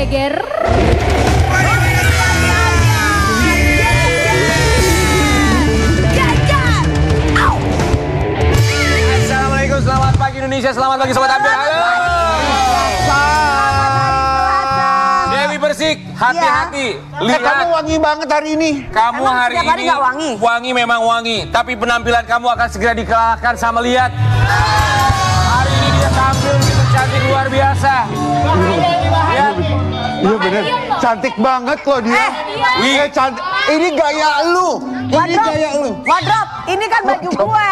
geger. Assalamualaikum, selamat pagi Indonesia, selamat pagi Sobat Ambiar. Halo. Dewi Persik, hati-hati. Lihat. Kamu wangi banget hari ini. Kamu Emang hari setiap hari ini nggak wangi? wangi memang wangi, tapi penampilan kamu akan segera dikalahkan sama Lihat. Hari ini dia tampil begitu cantik luar biasa. Lihat. Iya bener, cantik banget loh dia. Cantik. Ini gaya lu. Ini gaya lu. Wardrobe, ini kan baju gue.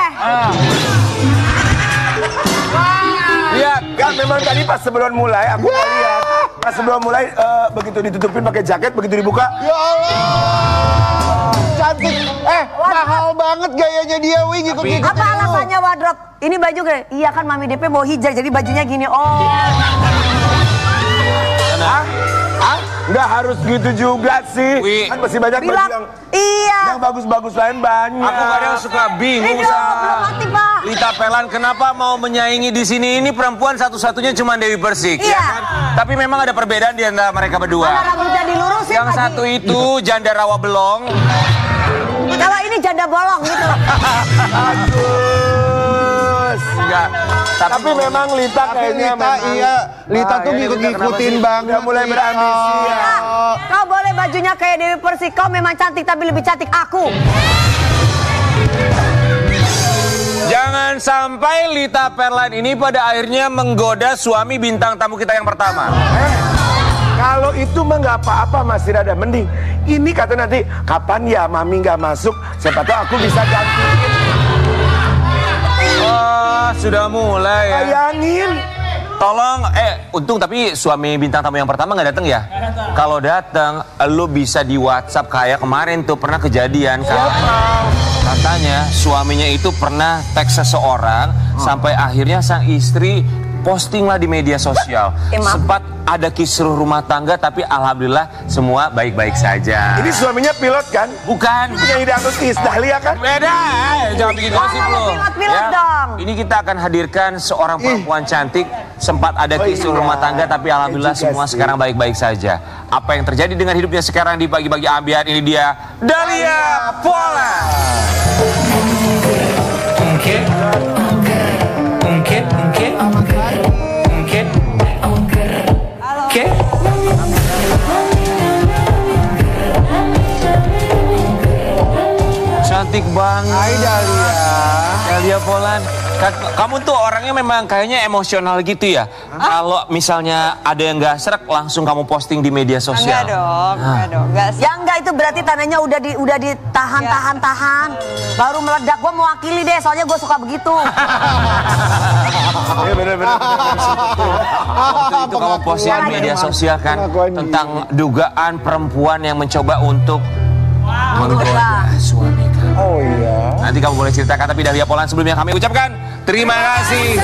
Lihat. Kan memang tadi pas sebelum mulai aku lihat. Pas sebelum mulai begitu ditutupin pakai jaket, begitu dibuka. Ya Allah. Cantik. Mahal banget gayanya dia, Wi. Ngikut-ngikut. Apa alasannya wardrobe? Ini baju gue. Iya kan Mami DP mau hijab, jadi bajunya gini. Oh. Nggak harus gitu juga sih. Wi. Kan masih banyak baju Bilang, iya. yang bagus-bagus lain banyak. Aku kadang suka bingung Belum sama mati, Pak. Lita Pelan, kenapa mau menyaingi di sini? Ini perempuan satu-satunya cuma Dewi Persik, Iya. ya kan? Tapi memang ada perbedaan di antara mereka berdua. Mana rambutnya dilurusin Yang lagi. satu itu janda rawa belong. Kalau ini janda bolong gitu. Enggak. Tapi memang Lita Tapi kayaknya Lita, memang. iya. Lita tuh Ini ngikut-ngikutin banget. Udah mulai berambisi ya. Kau boleh bajunya kayak Dewi Persik. Kau memang cantik tapi lebih cantik aku. Jangan sampai Lita Perlan ini pada akhirnya menggoda suami bintang tamu kita yang pertama. Kalau itu mah nggak apa-apa, masih ada mending. Ini kata nanti kapan ya Mami nggak masuk, siapa tahu aku bisa gantiin. Oh, sudah mulai ya. Bayangin. Tolong, untung tapi suami bintang tamu yang pertama nggak datang ya? Kalau datang, lo bisa di WhatsApp kayak kemarin tuh pernah kejadian kan? Katanya suaminya itu pernah teks seseorang sampai akhirnya sang istri posting lah di media sosial. Sempat ada kisruh rumah tangga tapi alhamdulillah semua baik-baik saja. Ini suaminya pilot kan? Bukan. Penyanyi dangdut Iis Dahlia kan? Beda, jangan bikin gosip lo. Pilot dong. Ini kita akan hadirkan seorang perempuan cantik. Sempat ada kisruh rumah tangga tapi alhamdulillah semua sekarang baik-baik saja. Apa yang terjadi dengan hidupnya sekarang di pagi-pagi Ambiar, ini dia Dahlia Polan. Cantik banget. Hai Dahlia. Dahlia Polan. Kamu tuh orangnya memang kayaknya emosional gitu ya. Kalau misalnya ada yang gak serak langsung kamu posting di media sosial. Enggak dong, enggak dong. Yang enggak itu berarti tandanya udah ditahan. Baru meledak. Gue mewakili deh, soalnya gue suka begitu. Iya bener-bener. Waktu itu kamu posting di media sosial kan tentang dugaan perempuan yang mencoba untuk menggoda suami kamu. Oh iya. Nanti kamu boleh ceritakan, tapi Dahlia Polan sebelumnya kami ucapkan terima kasih.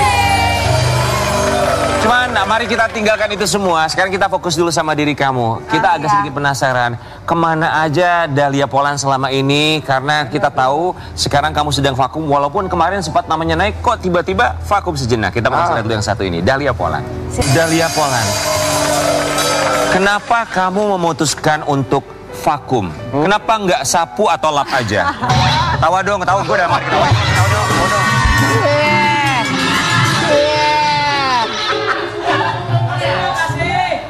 Cuman mari kita tinggalkan itu semua. Sekarang kita fokus dulu sama diri kamu. Kita agak sedikit penasaran kemana aja Dahlia Polan selama ini, karena kita tahu sekarang kamu sedang vakum. Walaupun kemarin sempat namanya naik, kok tiba-tiba vakum sejenak. Kita bahas dulu yang satu ini, Dahlia Polan. Dahlia Polan, kenapa kamu memutuskan untuk vakum? Kenapa nggak sapu atau lap aja? Ketawa dong, ketawa gue udah mari ketawa. Ketawa dong, ketawa dong.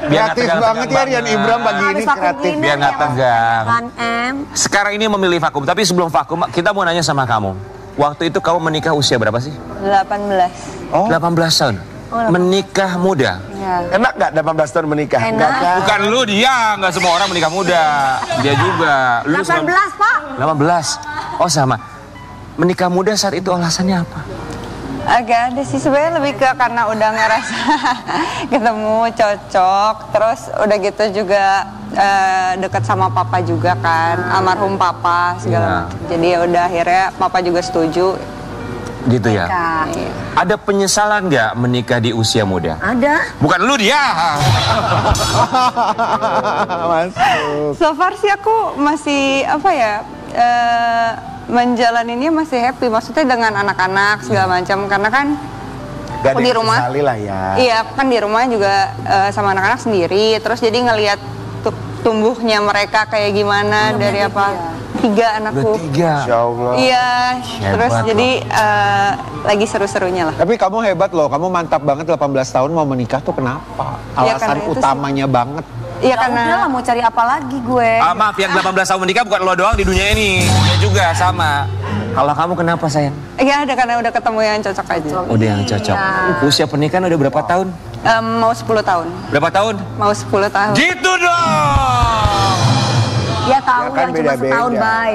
Kreatif banget ya Rian Ibram pagi ini, kreatif. Biar nggak tegang. Kan, Sekarang ini memilih vakum, tapi sebelum vakum kita mau nanya sama kamu. Waktu itu kamu menikah usia berapa sih? 18. 18 tahun. Menikah muda. Ya. Enak nggak 18 tahun menikah? Enak. Nggak kan? Bukan lu, dia. Nggak semua orang menikah muda. Dia juga. Lu 18, Pak. 18. Oh sama. Menikah muda saat itu alasannya apa? Agak ada sih, sebenarnya lebih ke karena udah ngerasa ketemu cocok, terus udah gitu juga deket sama papa juga kan, almarhum papa segala macam. Jadi ya udah akhirnya papa juga setuju. Gitu ya. Iya. Ada penyesalan nggak menikah di usia muda? Ada. Bukan lu, dia. So far sih aku masih apa ya, menjalaninnya masih happy, maksudnya dengan anak-anak segala macam, karena kan Gak aku di rumah. Sekali lah ya. Iya, aku kan di rumah juga sama anak-anak sendiri. Terus jadi ngelihat tumbuhnya mereka kayak gimana dari apa? 3 anakku. 3. Insya Allah. Iya, terus Hebat jadi lagi seru-serunya lah. Tapi kamu hebat loh, kamu mantap banget 18 tahun mau menikah tuh kenapa? Ya, Alasan karena itu utamanya banget. Iya Ya karena udahlah, mau cari apa lagi gue? Maaf, yang 18 tahun menikah bukan lo doang di dunia ini. Dia juga sama. Kalau kamu kenapa sayang? ya ada karena udah ketemu yang cocok aja. Udah yang cocok. Usia pernikahan udah berapa tahun? Mau 10 tahun. Berapa tahun? Mau 10 tahun. Gitu dong! Ya tahu Ya kan yang cuma beda-beda. setahun, Bay.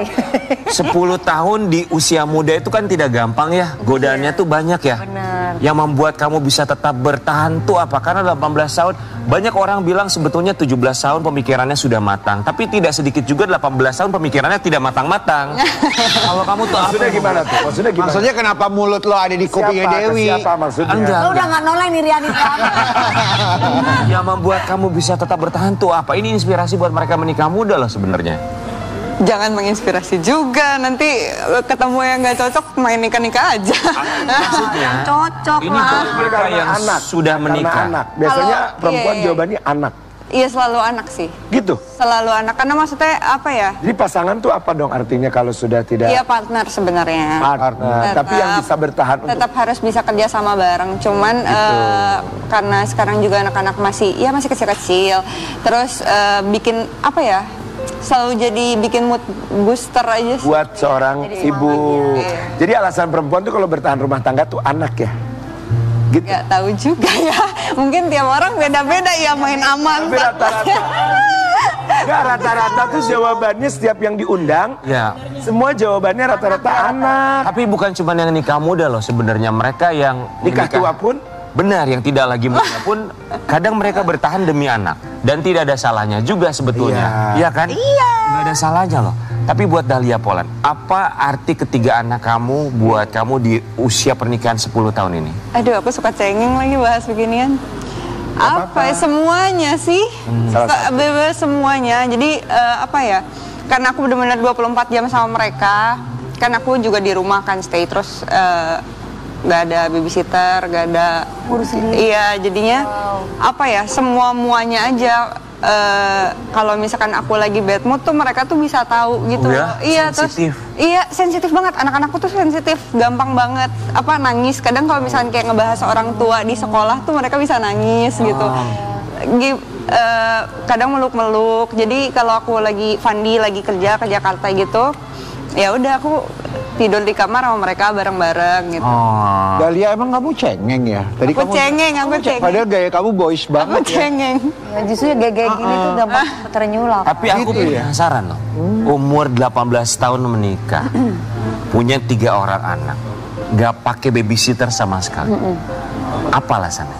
10 tahun di usia muda itu kan tidak gampang ya. Godaannya tuh banyak ya. Bener. Yang membuat kamu bisa tetap bertahan tuh apa? Karena 18 tahun, banyak orang bilang sebetulnya 17 tahun pemikirannya sudah matang. Tapi tidak sedikit juga 18 tahun pemikirannya tidak matang-matang. Kalau kamu tuh Maksudnya gimana tuh? Maksudnya gimana? Maksudnya kenapa mulut lo ada di kupingnya Siapa? Dewi? Siapa maksudnya? Enggak. Lo udah gak noleng nih Riani kamu. Yang membuat kamu bisa tetap bertahan tuh apa? Ini inspirasi buat mereka menikah muda loh sebenarnya. Jangan menginspirasi juga. Nanti ketemu yang nggak cocok main nikah-nikah aja. Maksudnya Cocok ini lah. buat mereka yang sudah Karena menikah. anak. Biasanya Kalau- perempuan iya. jawabannya anak. Iya selalu anak sih. Gitu. Selalu anak. Karena maksudnya apa ya? Jadi pasangan tuh apa dong artinya kalau sudah tidak Iya partner sebenarnya. partner. Tapi yang bisa bertahan untuk Tetap harus bisa kerja sama bareng. Cuman karena sekarang juga anak-anak masih kecil-kecil. Terus bikin apa ya? Selalu jadi bikin mood booster aja sih. buat seorang ibu. Jadi alasan perempuan tuh kalau bertahan rumah tangga tuh anak ya. Gitu. Gak tahu juga ya. Mungkin tiap orang beda-beda ya main aman. Tapi rata-rata Enggak, rata-rata tuh jawabannya setiap yang diundang, Ya. semua jawabannya rata-rata anak. Tapi bukan cuma yang nikah muda loh sebenarnya, mereka yang Nikah tua pun benar, yang tidak lagi muda pun kadang mereka bertahan demi anak dan tidak ada salahnya juga sebetulnya. Iya. Iya kan? Iya. Nggak ada salahnya loh. Tapi buat Dahlia Poland, apa arti ketiga anak kamu buat kamu di usia pernikahan 10 tahun ini? Aduh, aku suka cengeng lagi bahas beginian. Apa ya, semuanya sih? Bebas semuanya. Jadi apa ya? Karena aku benar-benar 24 jam sama mereka. Kan aku juga di rumah kan stay terus nggak ada babysitter, nggak ada Ngurus sendiri. Iya, jadinya apa ya? Muanya aja. Kalau misalkan aku lagi bad mood tuh mereka tuh bisa tahu gitu. Oh ya? Iya, Sensitif. terus iya sensitif banget. Anak-anakku tuh sensitif, gampang banget apa nangis. Kadang kalau misalkan kayak ngebahas orang tua di sekolah tuh mereka bisa nangis gitu. Kadang meluk-meluk. Jadi kalau aku lagi Fandi lagi kerja ke Jakarta gitu, ya udah aku tidur di kamar sama mereka bareng-bareng gitu. Oh. Dahlia, emang kamu cengeng ya? Tadi Aku cengeng, aku cengeng. Padahal gaya kamu boys Aku banget ya. cengeng. Ya, justru ya gege gini tuh gampang ternyulap. Tapi aku penasaran loh. Umur 18 tahun menikah, punya 3 orang anak, nggak pakai babysitter sama sekali. Apa alasannya?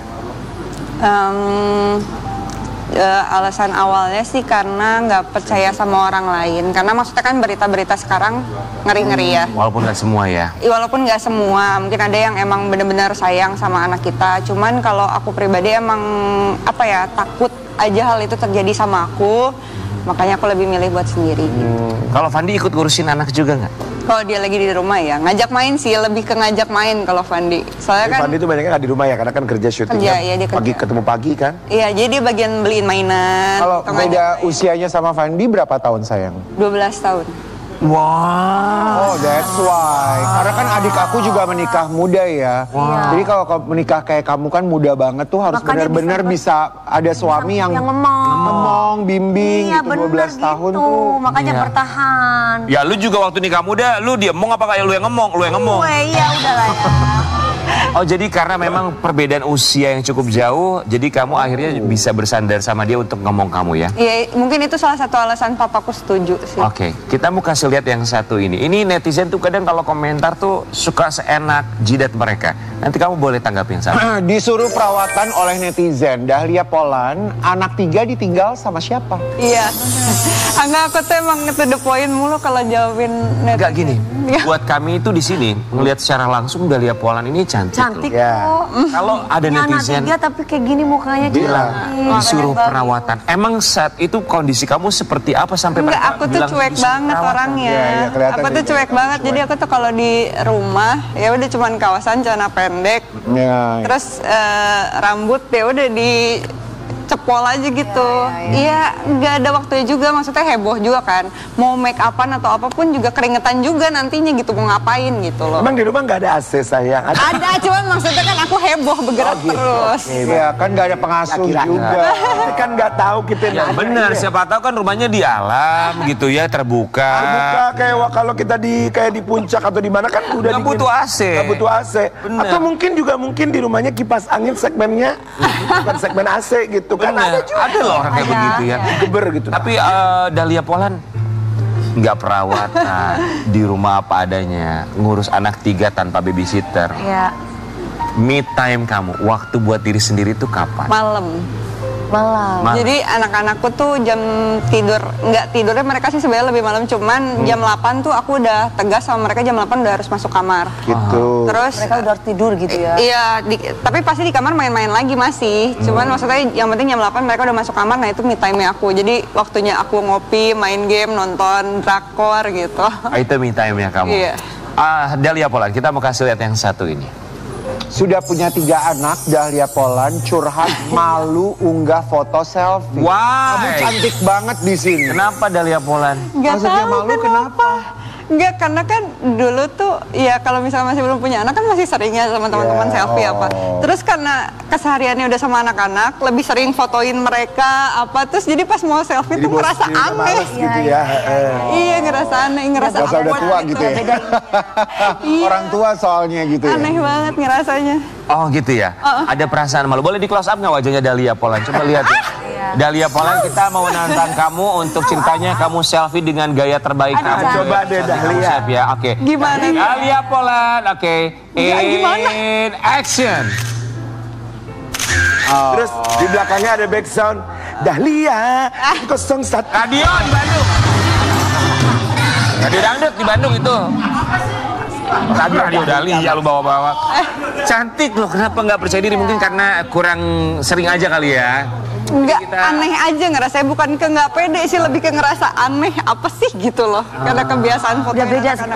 Alasan awalnya sih karena nggak percaya sama orang lain. Karena maksudnya kan berita-berita sekarang ngeri-ngeri ya. Walaupun nggak semua ya. Walaupun nggak semua, mungkin ada yang emang benar-benar sayang sama anak kita. Cuman kalau aku pribadi emang apa ya, takut aja hal itu terjadi sama aku. Makanya aku lebih milih buat sendiri. Kalau Fandi ikut ngurusin anak juga nggak? Kalau dia lagi di rumah ya, ngajak main sih, lebih ke ngajak main kalau Fandi. Soalnya kan Fandi tuh banyaknya nggak di rumah ya, karena kan kerja syutingnya Kerja, iya, dia kerja. pagi ketemu pagi kan. iya, jadi dia bagian beliin mainan. Kalau atau ngajak beda main. usianya sama Fandi berapa tahun sayang? 12 tahun. Wah. Oh, that's why. Karena kan adik aku juga menikah muda ya. Jadi kalau menikah kayak kamu kan muda banget tuh harus Makanya benar-benar bisa ada suami yang ngemong. bimbing Iya gitu, bener 12 tahun gitu. tuh. Makanya Iya. bertahan. Ya lu juga waktu nikah muda, lu diemong apa kayak lu yang ngemong? Lu yang ngemong. Gue iya udah lah ya. Oh jadi karena memang perbedaan usia yang cukup jauh, jadi kamu akhirnya bisa bersandar sama dia untuk ngomong kamu ya? Iya, mungkin itu salah satu alasan papaku setuju sih. Oke, kita mau kasih lihat yang satu ini. Ini netizen tuh kadang kalau komentar tuh suka seenak jidat mereka. Nanti kamu boleh tanggapin sama. Disuruh perawatan oleh netizen, Dahlia Poland, anak 3 ditinggal sama siapa? Iya. Enggak, aku tuh emang to the point mulu kalau jawabin Enggak gini, buat kami itu di sini ngelihat secara langsung Dahlia Poland ini cantik. Cantik loh. kok. Kalau ada Ini anak netizen 3 tapi kayak gini mukanya bilang cantik. disuruh perawatan. Emang saat itu kondisi kamu seperti apa sampai Enggak, mereka aku tuh bilang cuek disuruh banget perawatan? orangnya. Iya, kelihatan Aku tuh gitu. cuek banget. Jadi aku tuh kalau di rumah ya udah cuman kawasan celana pendek. Ya. Terus rambut ya udah dicepol aja gitu. Iya, nggak ada waktunya juga. Maksudnya heboh juga kan. Mau make upan atau apapun juga keringetan juga nantinya gitu. Mau ngapain gitu loh. Emang di rumah nggak ada AC sayang? Ada, cuman maksudnya kan aku heboh bergerak terus. Iya kan nggak ada pengasuh juga. Kita kan nggak tahu kita Ya nanya. benar, siapa tahu kan rumahnya di alam gitu ya, terbuka. Terbuka kayak kalau kita kayak di puncak atau di mana kan udah Nggak butuh AC. Nggak butuh AC. Bener. Atau mungkin di rumahnya kipas angin segmennya bukan segmen AC gitu kan. Benar, ada loh orang kayak begitu ya. Geber gitu. Tapi Dahlia Poland nggak perawatan, di rumah apa adanya, ngurus anak 3 tanpa babysitter. Iya. Me time kamu, waktu buat diri sendiri itu kapan? Malam. Malam. Malam. Jadi anak-anakku tuh jam tidur, nggak tidurnya mereka sih sebenarnya lebih malam, cuman jam 8 tuh aku udah tegas sama mereka, jam 8 udah harus masuk kamar. Gitu. Terus Mereka udah tidur gitu ya. iya, tapi pasti di kamar main-main lagi masih. Cuman maksudnya yang penting jam 8 mereka udah masuk kamar, nah itu me time aku. Jadi waktunya aku ngopi, main game, nonton drakor gitu. Itu me time ya kamu? Iya. Dahlia Poland, kita mau kasih lihat yang satu ini. Sudah punya 3 anak, Dahlia Poland curhat malu unggah foto selfie. Why? Kamu cantik banget di sini. Kenapa Dahlia Poland? Nggak Maksudnya tahu malu kenapa? Enggak, karena kan dulu tuh ya kalau misalnya masih belum punya anak kan masih seringnya sama teman-teman selfie apa. Terus karena kesehariannya udah sama anak-anak, lebih sering fotoin mereka apa, terus jadi pas mau selfie tuh ngerasa aneh. Gitu ya. Iya, ngerasa aneh, ngerasa Masa udah awkward tua gitu ya. Iya. Orang tua soalnya gitu ya. Aneh banget ngerasanya. Oh gitu ya? Ada perasaan malu. Boleh di close up nggak wajahnya Dahlia Poland? Coba lihat ya. Dahlia Poland, kita mau menantang kamu untuk ceritanya kamu selfie dengan gaya terbaik kamu. Coba deh Kamu Dahlia. siap ya, oke. Gimana nih? Dahlia Poland, oke. Ya, gimana? In action. Terus di belakangnya ada back sound Dahlia 01. Radio di Bandung. Radio dangdut di Bandung itu. Radio Dahlia lu bawa-bawa. Cantik loh, kenapa nggak percaya diri? Mungkin karena kurang sering aja kali ya. Enggak, Kita- aneh aja ngerasa, bukan ke nggak pede sih, lebih ke ngerasa aneh apa sih gitu loh. Karena kebiasaan foto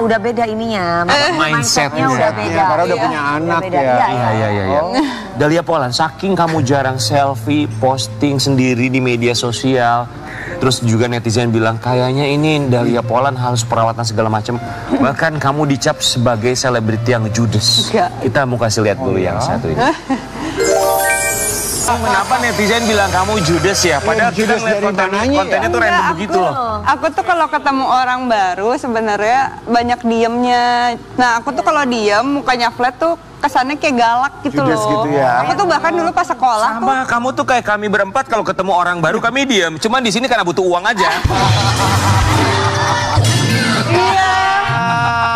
Udah beda ininya. Mindsetnya. udah beda. Mindsetnya, karena udah Iya. punya anak beda. ya. Iya. Dahlia Poland, saking kamu jarang selfie, posting sendiri di media sosial, terus juga netizen bilang kayaknya ini Dahlia Poland harus perawatan segala macam. Bahkan kamu dicap sebagai selebriti yang judes. Enggak. Kita mau kasih lihat dulu yang satu ini. Kenapa netizen bilang kamu judes ya? Padahal kita judes ngeliat dari mananya ya? kontennya tuh random begitu loh. Aku tuh kalau ketemu orang baru sebenarnya banyak diemnya. Nah, aku tuh kalau diem mukanya flat tuh kesannya kayak galak gitu Judes loh. gitu ya. Aku tuh bahkan dulu pas sekolah tuh Sama, kamu tuh kayak kami berempat kalau ketemu orang baru kami diem. Cuman di sini karena butuh uang aja. iya.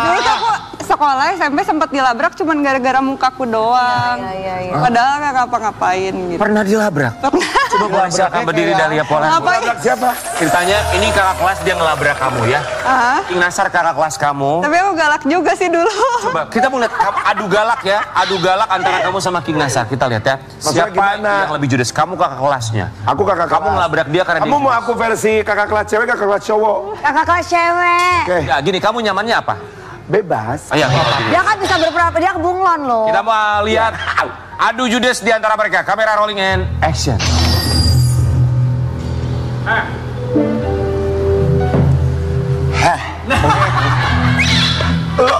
Dulu tuh aku sekolah SMP sempat dilabrak cuman gara-gara mukaku doang. Iya. Padahal nggak ngapa-ngapain gitu. Pernah dilabrak? Coba boleh silakan berdiri Dahlia Poland. Ngapain? Siapa? Ceritanya ini kakak kelas dia ngelabrak kamu ya. King Nasar kakak kelas kamu. Tapi aku galak juga sih dulu. Coba kita mau lihat adu galak ya. Adu galak antara kamu sama King Nasar. Kita lihat ya. Maksudnya Siapa gimana? yang lebih judes? Kamu kakak kelasnya. Aku kakak Kamu kelas. ngelabrak dia karena Kamu dia mau aku versi kakak kelas cewek, kakak kelas cowok? Kakak kelas cewek. Oke, Ya gini, kamu nyamannya apa? bebas. Oh, iya, gini. Dia kan bisa berpura-pura, dia bunglon loh. Kita mau lihat adu judes di antara mereka. Kamera rolling and action.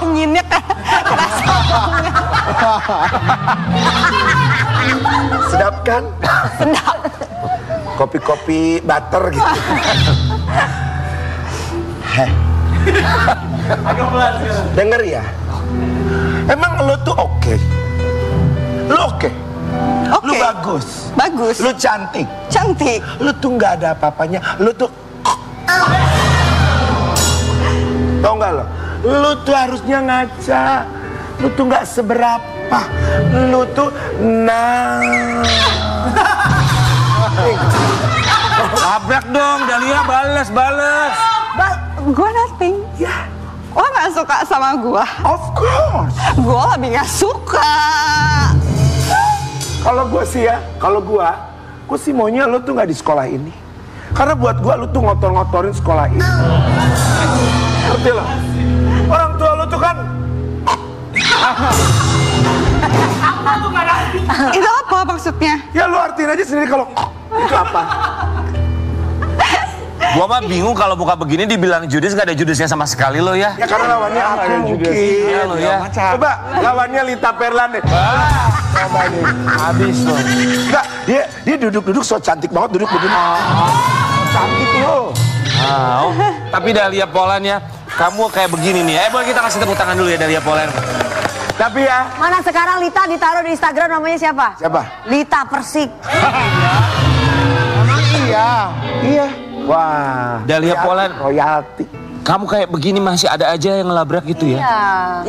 Inginnya kan. Sedap kan? Sedap. Kopi-kopi butter gitu. Heh. Denger ya. Emang lo tuh oke? Lo oke? Lu Oke. bagus. Bagus. Lu cantik. Cantik. Lu tuh nggak ada apa-apanya. Lu tuh tau nggak lo? Lu tuh harusnya ngaca. Lu tuh nggak seberapa. Lu tuh Labrak dong, Dahlia, bales. Gue nothing. Ya, Lo gak suka sama gue? Of course. Gue lebih gak suka. Kalau gue sih ya, gue sih maunya lo tuh nggak di sekolah ini. Karena buat gue lo tuh ngotor-ngotorin sekolah ini. Ngerti lo? Orang tua lo tuh kan. Itu apa maksudnya? Ya lo artiin aja sendiri kalau itu apa. Gua mah bingung kalau buka begini dibilang judes, gak ada judesnya sama sekali lo ya. Ya karena lawannya apa mungkin. Iya lo ya. Coba lawannya Lita Perlan deh. Coba nih. Habis lo. Enggak, dia duduk-duduk so cantik banget duduk begini. Cantik lo. Wow. Tapi Dahlia Polan ya, kamu kayak begini nih. Boleh kita kasih tepuk tangan dulu ya Dahlia Polan. Tapi ya. Mana sekarang Lita ditaruh di Instagram namanya siapa? Siapa? Lita Persik. Emang iya. Wah. Dahlia Polan. Royalti. Kamu kayak begini masih ada aja yang ngelabrak gitu ya?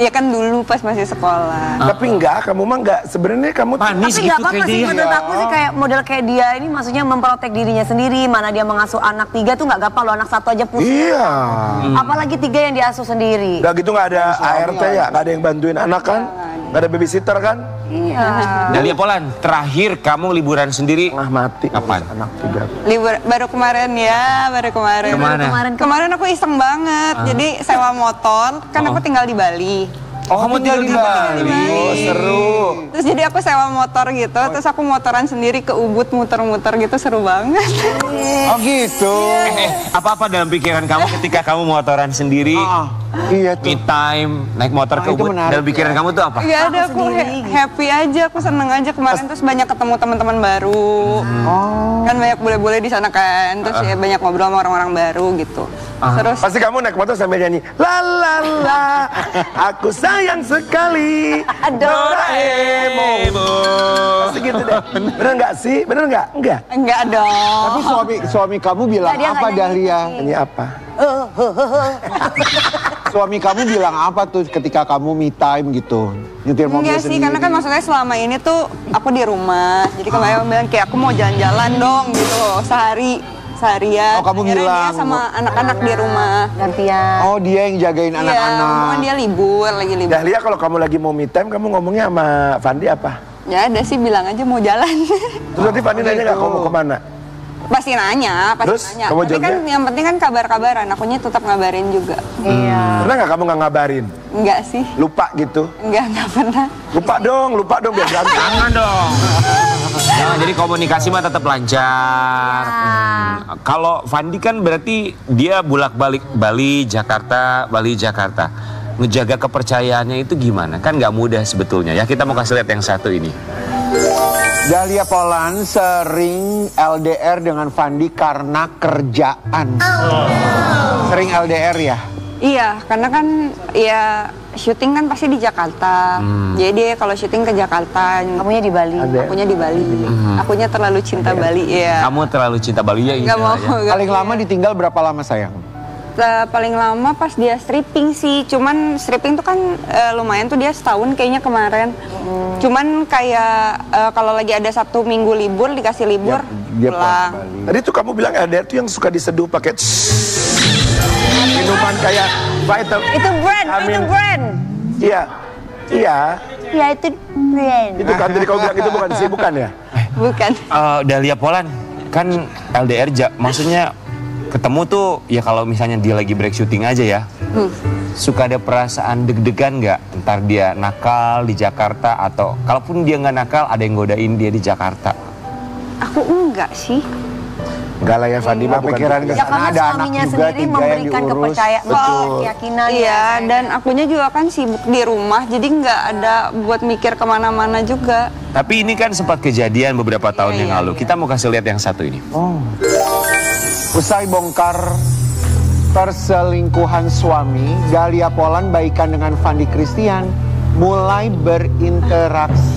Iya kan dulu pas masih sekolah. Tapi enggak, kamu mah enggak. Sebenarnya kamu Manis Tapi gitu gak apa-apa kayak sih, dia. menurut aku sih kayak model kayak dia ini maksudnya memprotek dirinya sendiri. Mana dia mengasuh anak 3 tuh gak gampang, lo anak 1 aja pusing. Iya. Apalagi 3 yang diasuh sendiri. Udah gitu nggak ada ART ya, nggak ada yang bantuin anak kan, nggak ada babysitter kan? Iya. Dahlia Polan, terakhir kamu liburan sendiri Tengah mati. kapan? Anak 3. Libur baru kemarin ya, baru kemarin. Kemana? Kemarin aku iseng banget. Jadi sewa motor, kan aku tinggal di Bali. Oh, kamu tinggal di Bali. Oh seru. Terus jadi aku sewa motor gitu, terus aku motoran sendiri ke Ubud muter-muter gitu, seru banget. Oh gitu. Apa-apa dalam pikiran kamu ketika kamu motoran sendiri, Iya me tuh. time, naik motor ke itu Ubud, menarik dalam pikiran kamu tuh apa? Gak ada, aku happy aja, aku seneng aja kemarin. Terus banyak ketemu teman-teman baru. Kan banyak bule-bule di sana kan, terus ya banyak ngobrol sama orang-orang baru gitu. Terus Pasti kamu naik motor sambil nyanyi la la la, aku sayang sekali Doraemon. Pasti gitu deh. Bener nggak sih? Bener nggak? Enggak. enggak dong. Tapi suami kamu bilang Enggak, dia apa nggak nyanyi. Dahlia? Ini apa? Suami kamu bilang apa tuh ketika kamu me time gitu? Nyetir mobil Enggak sih, sendiri. karena kan maksudnya selama ini tuh aku di rumah. Jadi kemarin aku bilang kayak aku mau jalan-jalan dong gitu seharian. Oh, kamu Akhirnya bilang. dia sama anak-anak di rumah. Gantian. Oh, dia yang jagain Iya, anak-anak. kan dia lagi libur. Dahlia, kalau kamu lagi mau me time, kamu ngomongnya sama Fandi apa? Ya ada sih, bilang aja mau jalan. Terus nanti Fandi nanya nggak kamu mau kemana? Pasti nanya, pasti Terus, nanya. kamu Tapi kan jawabnya? yang penting kan kabar-kabaran, akunya tetap ngabarin juga. Iya. Pernah nggak kamu nggak ngabarin? Enggak sih, Lupa gitu? enggak pernah. Lupa dong biar ganteng. Jangan dong. Jangan, jadi komunikasi mah tetap lancar. Kalau Fandi kan berarti dia bolak-balik Bali, Jakarta. Ngejaga kepercayaannya itu gimana? Kan nggak mudah sebetulnya ya. Kita mau kasih lihat yang satu ini. Dahlia Polan sering LDR dengan Fandi karena kerjaan. Sering LDR ya? Iya, karena kan ya syuting kan pasti di Jakarta. Jadi dia kalau syuting ke Jakarta, Kamunya di Bali. akunya di Bali. Akunya terlalu cinta Bali, ya. Kamu terlalu cinta Bali ya? Nggak mau. ya? Paling lama ditinggal berapa lama sayang? Paling lama pas dia stripping sih, cuman stripping tuh kan lumayan tuh, dia setahun kayaknya kemarin. Cuman kayak kalau lagi ada Sabtu Minggu libur, dikasih libur, Dia pulang. Tadi tuh kamu bilang LDR tuh yang suka diseduh pakai minuman kayak Vital. Itu brand, Amin. itu brand. Iya. Ya itu brand. Itu kan tadi kau bilang itu bukan sih, bukan ya? Bukan. Dahlia Polan, kan LDR, maksudnya ketemu tuh ya kalau misalnya dia lagi break syuting aja ya. Suka ada perasaan deg-degan nggak? Ntar dia nakal di Jakarta, atau kalaupun dia nggak nakal ada yang godain dia di Jakarta. Aku enggak sih. Enggak lah ya, Fandi mah bukan Pikiran gitu. ke Ya sana karena ada anak suaminya juga, sendiri 3 yang memberikan diurus. kepercayaan, keyakinan. Iya, ya. dan akunya juga kan sibuk di rumah, jadi nggak ada buat mikir kemana-mana juga. Tapi ini kan sempat kejadian beberapa tahun yang iya, lalu. Kita mau kasih lihat yang satu ini. Usai bongkar perselingkuhan suami, Dahlia Polan baikan dengan Fandi Christian mulai berinteraksi.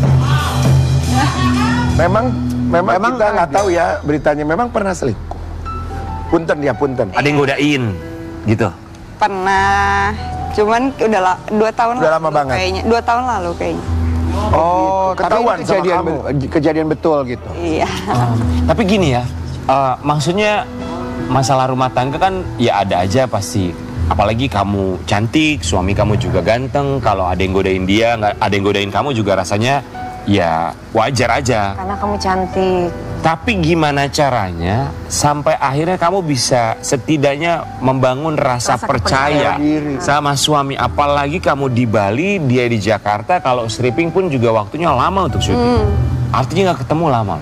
Memang Memang kita nggak ada. tahu ya beritanya. Memang pernah selingkuh. Punten ya, punten. Ada yang godain, gitu. Pernah, cuman udah 2 tahun Udah lalu lama banget. kayaknya. 2 tahun lalu kayaknya. Oh, tapi Ketahuan ini sama kejadian betul gitu. Iya. Tapi gini ya, maksudnya masalah rumah tangga kan ya ada aja pasti apalagi kamu cantik, suami kamu juga ganteng. Kalau ada yang godain dia, nggak ada yang godain kamu juga rasanya ya wajar aja. Karena kamu cantik. Tapi gimana caranya sampai akhirnya kamu bisa setidaknya membangun rasa percaya sama suami. Apalagi kamu di Bali, dia di Jakarta. Kalau stripping pun juga waktunya lama untuk syuting. Artinya nggak ketemu lama.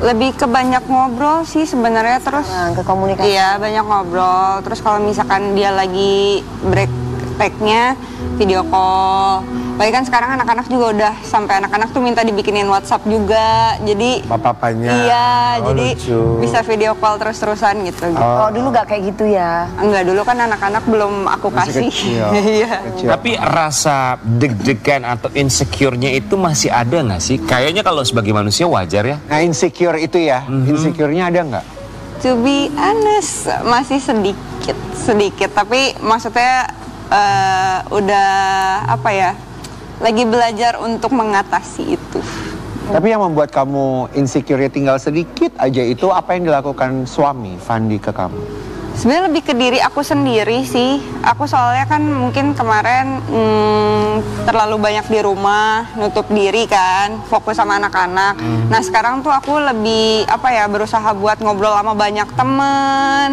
Lebih ke banyak ngobrol sih sebenarnya, terus ke komunikasi. Iya, banyak ngobrol. Terus kalau misalkan dia lagi break take-nya, video call. Apalagi kan sekarang anak-anak juga udah sampai anak-anak tuh minta dibikinin WhatsApp juga. Jadi papanya. Iya, jadi lucu. bisa video call terus-terusan gitu. Oh, dulu gak kayak gitu ya? Enggak, dulu kan anak-anak belum aku Masih kasih. kecil. Iya. Tapi rasa deg-degan atau insecure-nya itu masih ada nggak sih? Kayaknya kalau sebagai manusia wajar ya. Nah, insecure itu ya, insecure-nya ada nggak? To be honest, masih sedikit. Tapi maksudnya udah apa ya? Lagi belajar untuk mengatasi itu. Tapi yang membuat kamu insecure tinggal sedikit aja itu apa yang dilakukan suami Fandi ke kamu? Sebenarnya lebih ke diri aku sendiri sih. Aku soalnya kan mungkin kemarin terlalu banyak di rumah, nutup diri kan, fokus sama anak-anak. Nah sekarang tuh aku lebih apa ya, berusaha buat ngobrol sama banyak temen.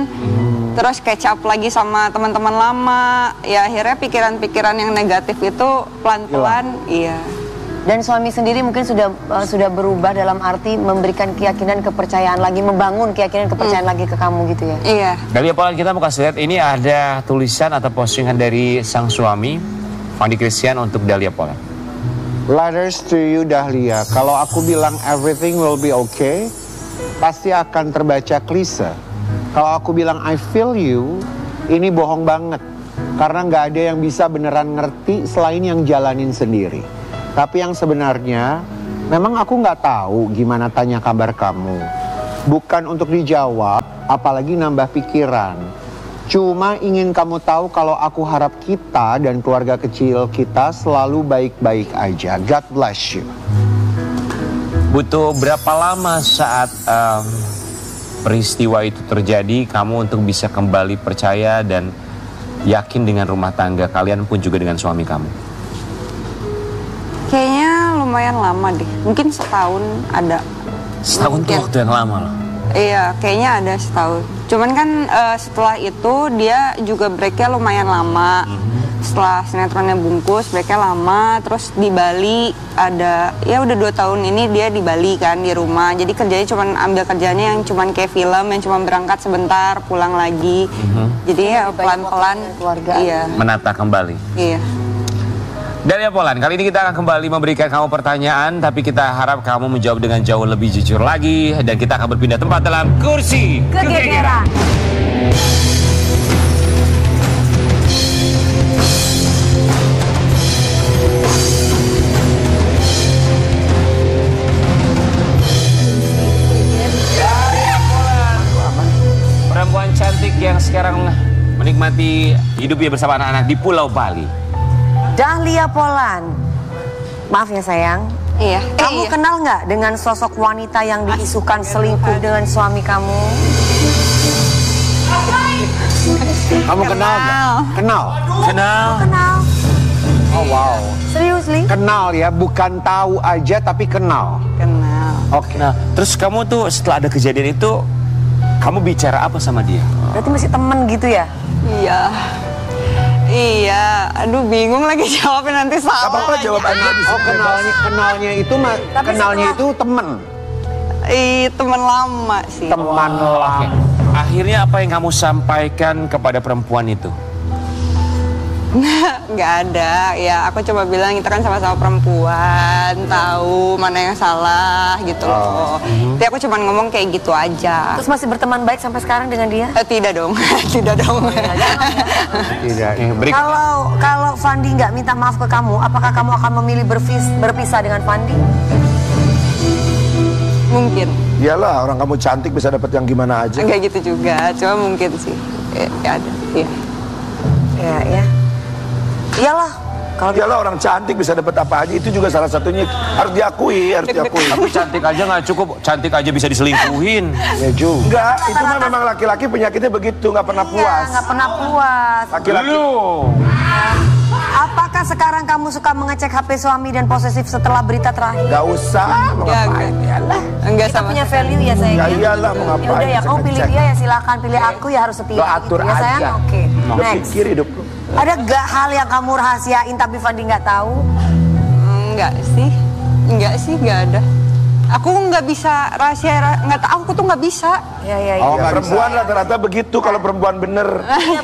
Terus catch up lagi sama teman-teman lama. Ya akhirnya pikiran-pikiran yang negatif itu pelan-pelan, iya. Dan suami sendiri mungkin sudah berubah dalam arti memberikan keyakinan, kepercayaan lagi, membangun keyakinan, kepercayaan lagi ke kamu gitu ya? Iya. Dahlia Polan, kita mau kasih lihat ini ada tulisan atau postingan dari sang suami Fandi Christian untuk Dahlia Polan. Letters to you Dahlia, kalau aku bilang everything will be okay, pasti akan terbaca klise. Kalau aku bilang I feel you, ini bohong banget. Karena nggak ada yang bisa beneran ngerti selain yang jalanin sendiri. Tapi yang sebenarnya, memang aku nggak tahu gimana tanya kabar kamu. Bukan untuk dijawab, apalagi nambah pikiran. Cuma ingin kamu tahu kalau aku harap kita dan keluarga kecil kita selalu baik-baik aja. God bless you. Butuh berapa lama saat peristiwa itu terjadi kamu untuk bisa kembali percaya dan yakin dengan rumah tangga kalian pun juga dengan suami kamu? Kayaknya lumayan lama deh. Mungkin setahun ada. Setahun tuh waktu yang lama loh. Iya, kayaknya ada setahun. Cuman kan setelah itu dia juga breaknya lumayan lama. Setelah sinetronnya bungkus, breaknya lama. Terus di Bali ada, ya udah 2 tahun ini dia di Bali kan, di rumah. Jadi kerjanya cuman ambil kerjanya yang cuman kayak film, yang cuman berangkat sebentar, pulang lagi. Jadi ya pelan-pelan keluarga. Iya. Menata kembali. Iya. Dahlia Polan, kali ini kita akan kembali memberikan kamu pertanyaan, tapi kita harap kamu menjawab dengan jauh lebih jujur lagi, dan kita akan berpindah tempat dalam kursi kegegeran. Perempuan cantik yang sekarang menikmati hidupnya bersama anak-anak di Pulau Bali. Dahlia Polan, maaf ya sayang. Iya. Kamu kenal nggak dengan sosok wanita yang diisukan selingkuh dengan suami kamu? Kamu kenal nggak? Kenal? Kenal. Kenal. Oh wow. Seriously? Kenal ya, bukan tahu aja tapi kenal. Kenal. Oke. Nah, terus kamu tuh setelah ada kejadian itu, kamu bicara apa sama dia? Berarti masih temen gitu ya? Iya. Iya, aduh bingung lagi jawabnya, nanti salah. Apa-apa jawab aja di Oh, kenalnya itu temen. Teman lama sih. Teman lama. Akhirnya apa yang kamu sampaikan kepada perempuan itu? Nggak ada, ya aku coba bilang kita kan sama-sama perempuan, tahu mana yang salah gitu loh. Tapi aku cuma ngomong kayak gitu aja. Terus masih berteman baik sampai sekarang dengan dia? Tidak dong, tidak dong. Tidak. Kalau Fandi nggak minta maaf ke kamu, apakah kamu akan memilih berpisah dengan Fandi? Mungkin. Iyalah, orang kamu cantik bisa dapat yang gimana aja. Enggak gitu juga, cuma mungkin sih. Ya ada, iya. Ya. Iyalah, Iyalah orang cantik bisa dapat apa aja, itu juga salah satunya harus diakui, Tapi cantik aja nggak cukup, cantik aja bisa diselingkuhin. Ya juga. Enggak, itu mah memang laki-laki penyakitnya begitu, nggak pernah puas. Iya, nggak pernah puas. Laki-laki. Apakah sekarang kamu suka mengecek HP suami dan posesif setelah berita terakhir? Nggak usah, mau ngapain? Iyalah. Enggak Kita sama. punya value ya sayang. Ya iyalah, mau ngapain? Ya udah ya, kamu pilih Ngecek. dia ya silakan, pilih aku ya harus setia. Lo atur gitu ya sayang. aja. Oke. Lo Next. pikir hidup lo. Ada gak hal yang kamu rahasiain tapi Fandi nggak tahu? Enggak sih, nggak ada. Aku nggak bisa rahasia, nggak tahu. Aku tuh nggak bisa. Ya. Oh, Ya, nggak perempuan rata-rata begitu kalau perempuan bener. Iya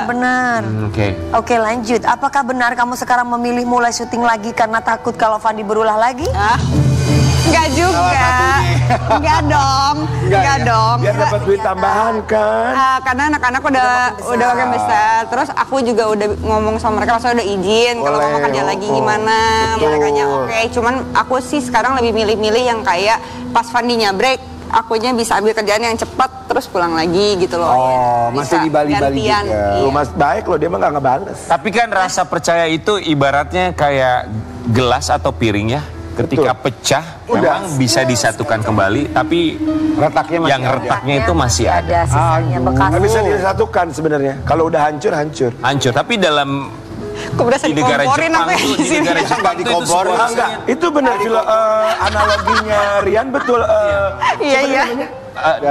benar. Oke. Oke lanjut. Apakah benar kamu sekarang memilih mulai syuting lagi karena takut kalau Fandi berulah lagi? Enggak juga. Enggak dong. Biar dapat duit tambahan kan. Karena anak-anak udah makin besar. Terus aku juga udah ngomong sama mereka, maksudnya udah izin kalau mau kerja lagi gimana. Merekanya oke. Cuman aku sih sekarang lebih milih-milih yang kayak pas Fandinya break, akunya bisa ambil kerjaan yang cepat terus pulang lagi gitu loh. Oh, masih di Bali-Bali gantian, juga. iya. Lu mas baik loh, dia mah nggak ngebales. Tapi kan rasa percaya itu ibaratnya kayak gelas atau piring ya. Ketika pecah, Udah. memang bisa disatukan kembali, tapi Retaknya masih yang ada. retaknya itu masih ada. Sisanya bekas. Nggak bisa disatukan sebenarnya. Kalau udah hancur. Hancur, tapi dalam Kok berasa di negara dikomporin Jepang apa ya itu, di di sini? negara Jepang itu dikomporin. sebuah Enggak, itu benar analoginya Rian betul. Iya.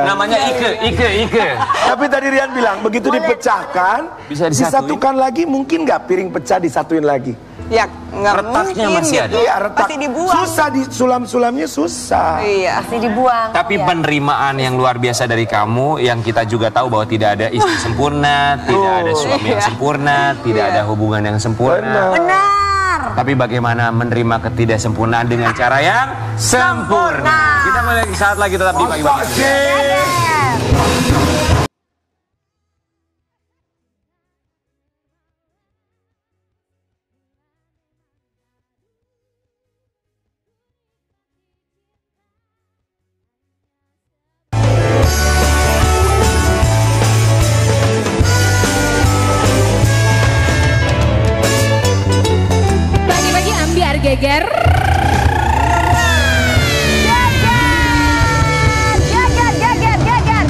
namanya Ike. Tapi tadi Rian bilang begitu dipecahkan, Bisa disatuin. disatukan lagi, mungkin nggak piring pecah disatuin lagi. Ya nggak Retaknya mungkin masih gitu. ada. Iya, retak. Pasti dibuang. Susah di sulam-sulamnya susah. Iya. Pasti dibuang. Tapi Ya. penerimaan yang luar biasa dari kamu, yang kita juga tahu bahwa tidak ada istri sempurna, tidak ada suami yang sempurna, tidak ada hubungan yang sempurna. Benar. Tapi bagaimana menerima ketidaksempurnaan dengan cara yang sempurna. Kita mulai saat lagi tetap di pagi-pagi. Pagi-pagi ambiar geger.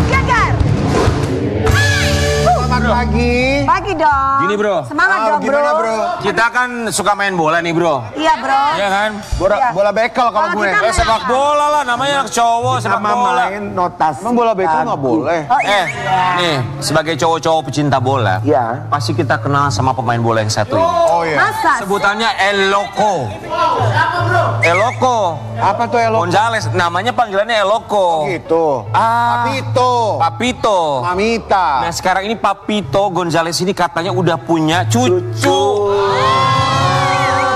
Geger. Selamat pagi. Pagi dong. Gini, bro. Semangat dong Gimana bro? Kita kan suka main bola nih bro. Iya bro. Iya kan? Bola bekel kalau gue. kita Sepak bola lah namanya anak cowok sepak Sama bola. main notas. Emang bola bekel nggak boleh? Oh iya. Nih sebagai cowok-cowok pecinta bola, Iya. pasti kita kenal sama pemain bola yang satu ini. Oh iya. Masa? Sebutannya El Loco. El Loco. Apa tuh Elo? Gonzales, namanya panggilannya El Loco. Gitu. Papito. Papito. Mamita. Nah sekarang ini Papito Gonzales ini katanya udah punya cucu.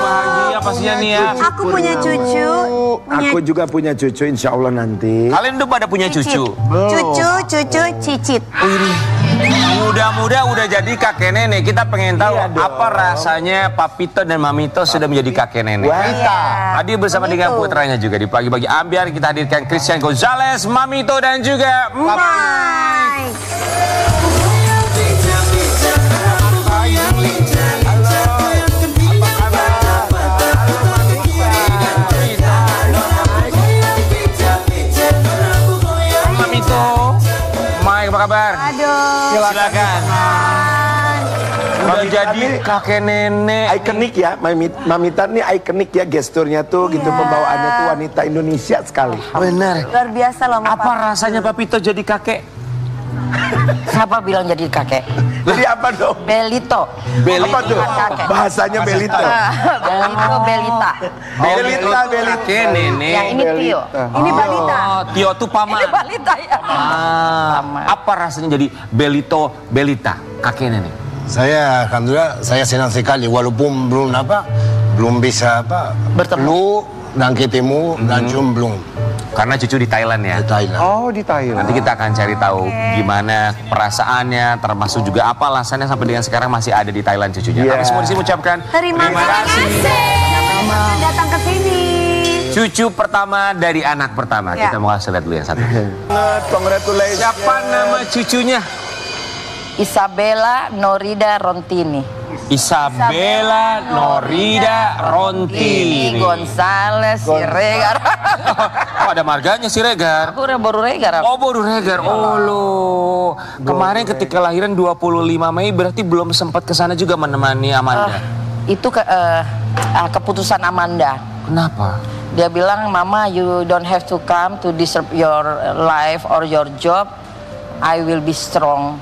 Bahagia pastinya nih ya. Aku punya cucu. Aku juga punya cucu insya Allah nanti. Kalian udah pada punya cucu? Cucu cicit. Muda-muda udah jadi kakek nenek. Kita pengen tahu apa rasanya Papito dan Mamito sudah menjadi kakek nenek. Hadir bersama dengan putranya juga di pagi-pagi ambiar kita hadirkan Christian Gonzales, Mamito dan juga Mike. Mamito, Mike apa kabar? Aduh. Silakan. Udah jadi kakek nenek. Ikonik ya, Mamita nih ikonik ya gesturnya tuh gitu, pembawaannya tuh wanita Indonesia sekali. Benar. Luar biasa loh. Apa rasanya Papito jadi kakek? Kenapa bilang jadi kakek? Jadi apa dong? Belito. Apa tuh? Kakek. Bahasanya Belito. Belito, Belita. Belita. Kakek nenek. Yang ini Tio. Ini balita. Oh, Tio tuh paman. Balita ya. Apa rasanya jadi Belito, Belita, kakek nenek? Saya alhamdulillah saya senang sekali walaupun belum bisa bertemu dan ketemu dan belum Karena cucu di Thailand ya. di Thailand. Oh di Thailand. Nanti kita akan cari tahu gimana perasaannya, termasuk juga apa alasannya sampai dengan sekarang masih ada di Thailand cucunya. Kami semua di sini mengucapkan Terima kasih. Datang ke sini. Cucu pertama dari anak pertama. Ya. Kita mau kasih lihat dulu yang satu. Congratulations. Siapa nama cucunya? Isabella Norida Rontini. Isabella Norida Rontini. Gonzales Siregar. Oh, ada marganya Siregar. Aku baru Regar. Oh, baru Regar. Oh, lo. Kemarin ketika lahiran 25 Mei berarti belum sempat ke sana juga menemani Amanda. Itu keputusan Amanda. Kenapa? Dia bilang, Mama, you don't have to come to disturb your life or your job. I will be strong.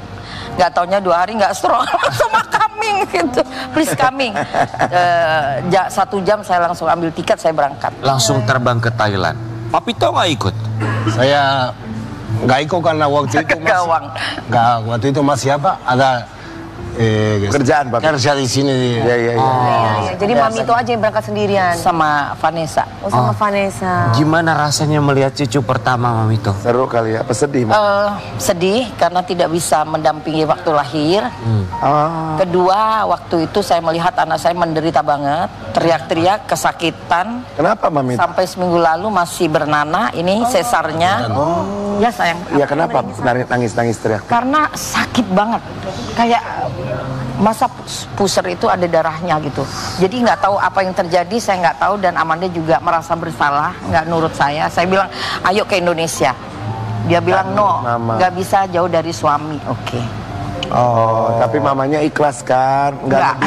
Gak taunya 2 hari gak strong, sama coming gitu. Please coming. 1 jam saya langsung ambil tiket, saya berangkat. Langsung terbang ke Thailand. Papito nggak ikut? Saya nggak ikut karena waktu itu waktu itu masih apa? Ada Kerjaan, Pak. kerja di sini. Iya. Jadi Mami itu aja yang berangkat sendirian. Sama Vanessa. Oh, sama Vanessa. Gimana rasanya melihat cucu pertama Mamito? Seru kali ya, apa sedih? Sedih karena tidak bisa mendampingi waktu lahir. Kedua, waktu itu saya melihat anak saya menderita banget, teriak-teriak, kesakitan. Kenapa Mami? Sampai seminggu lalu masih bernanah, ini sesarnya. Ya sayang. Iya, kenapa nangis-nangis teriak? Karena sakit banget, kayak masa pusar itu ada darahnya gitu. Jadi nggak tahu apa yang terjadi, saya nggak tahu, dan Amanda juga merasa bersalah, nggak nurut saya. Saya bilang, ayo ke Indonesia. Dia bilang, no, nggak bisa jauh dari suami. Oke. Oh, tapi mamanya ikhlas kan? Enggak.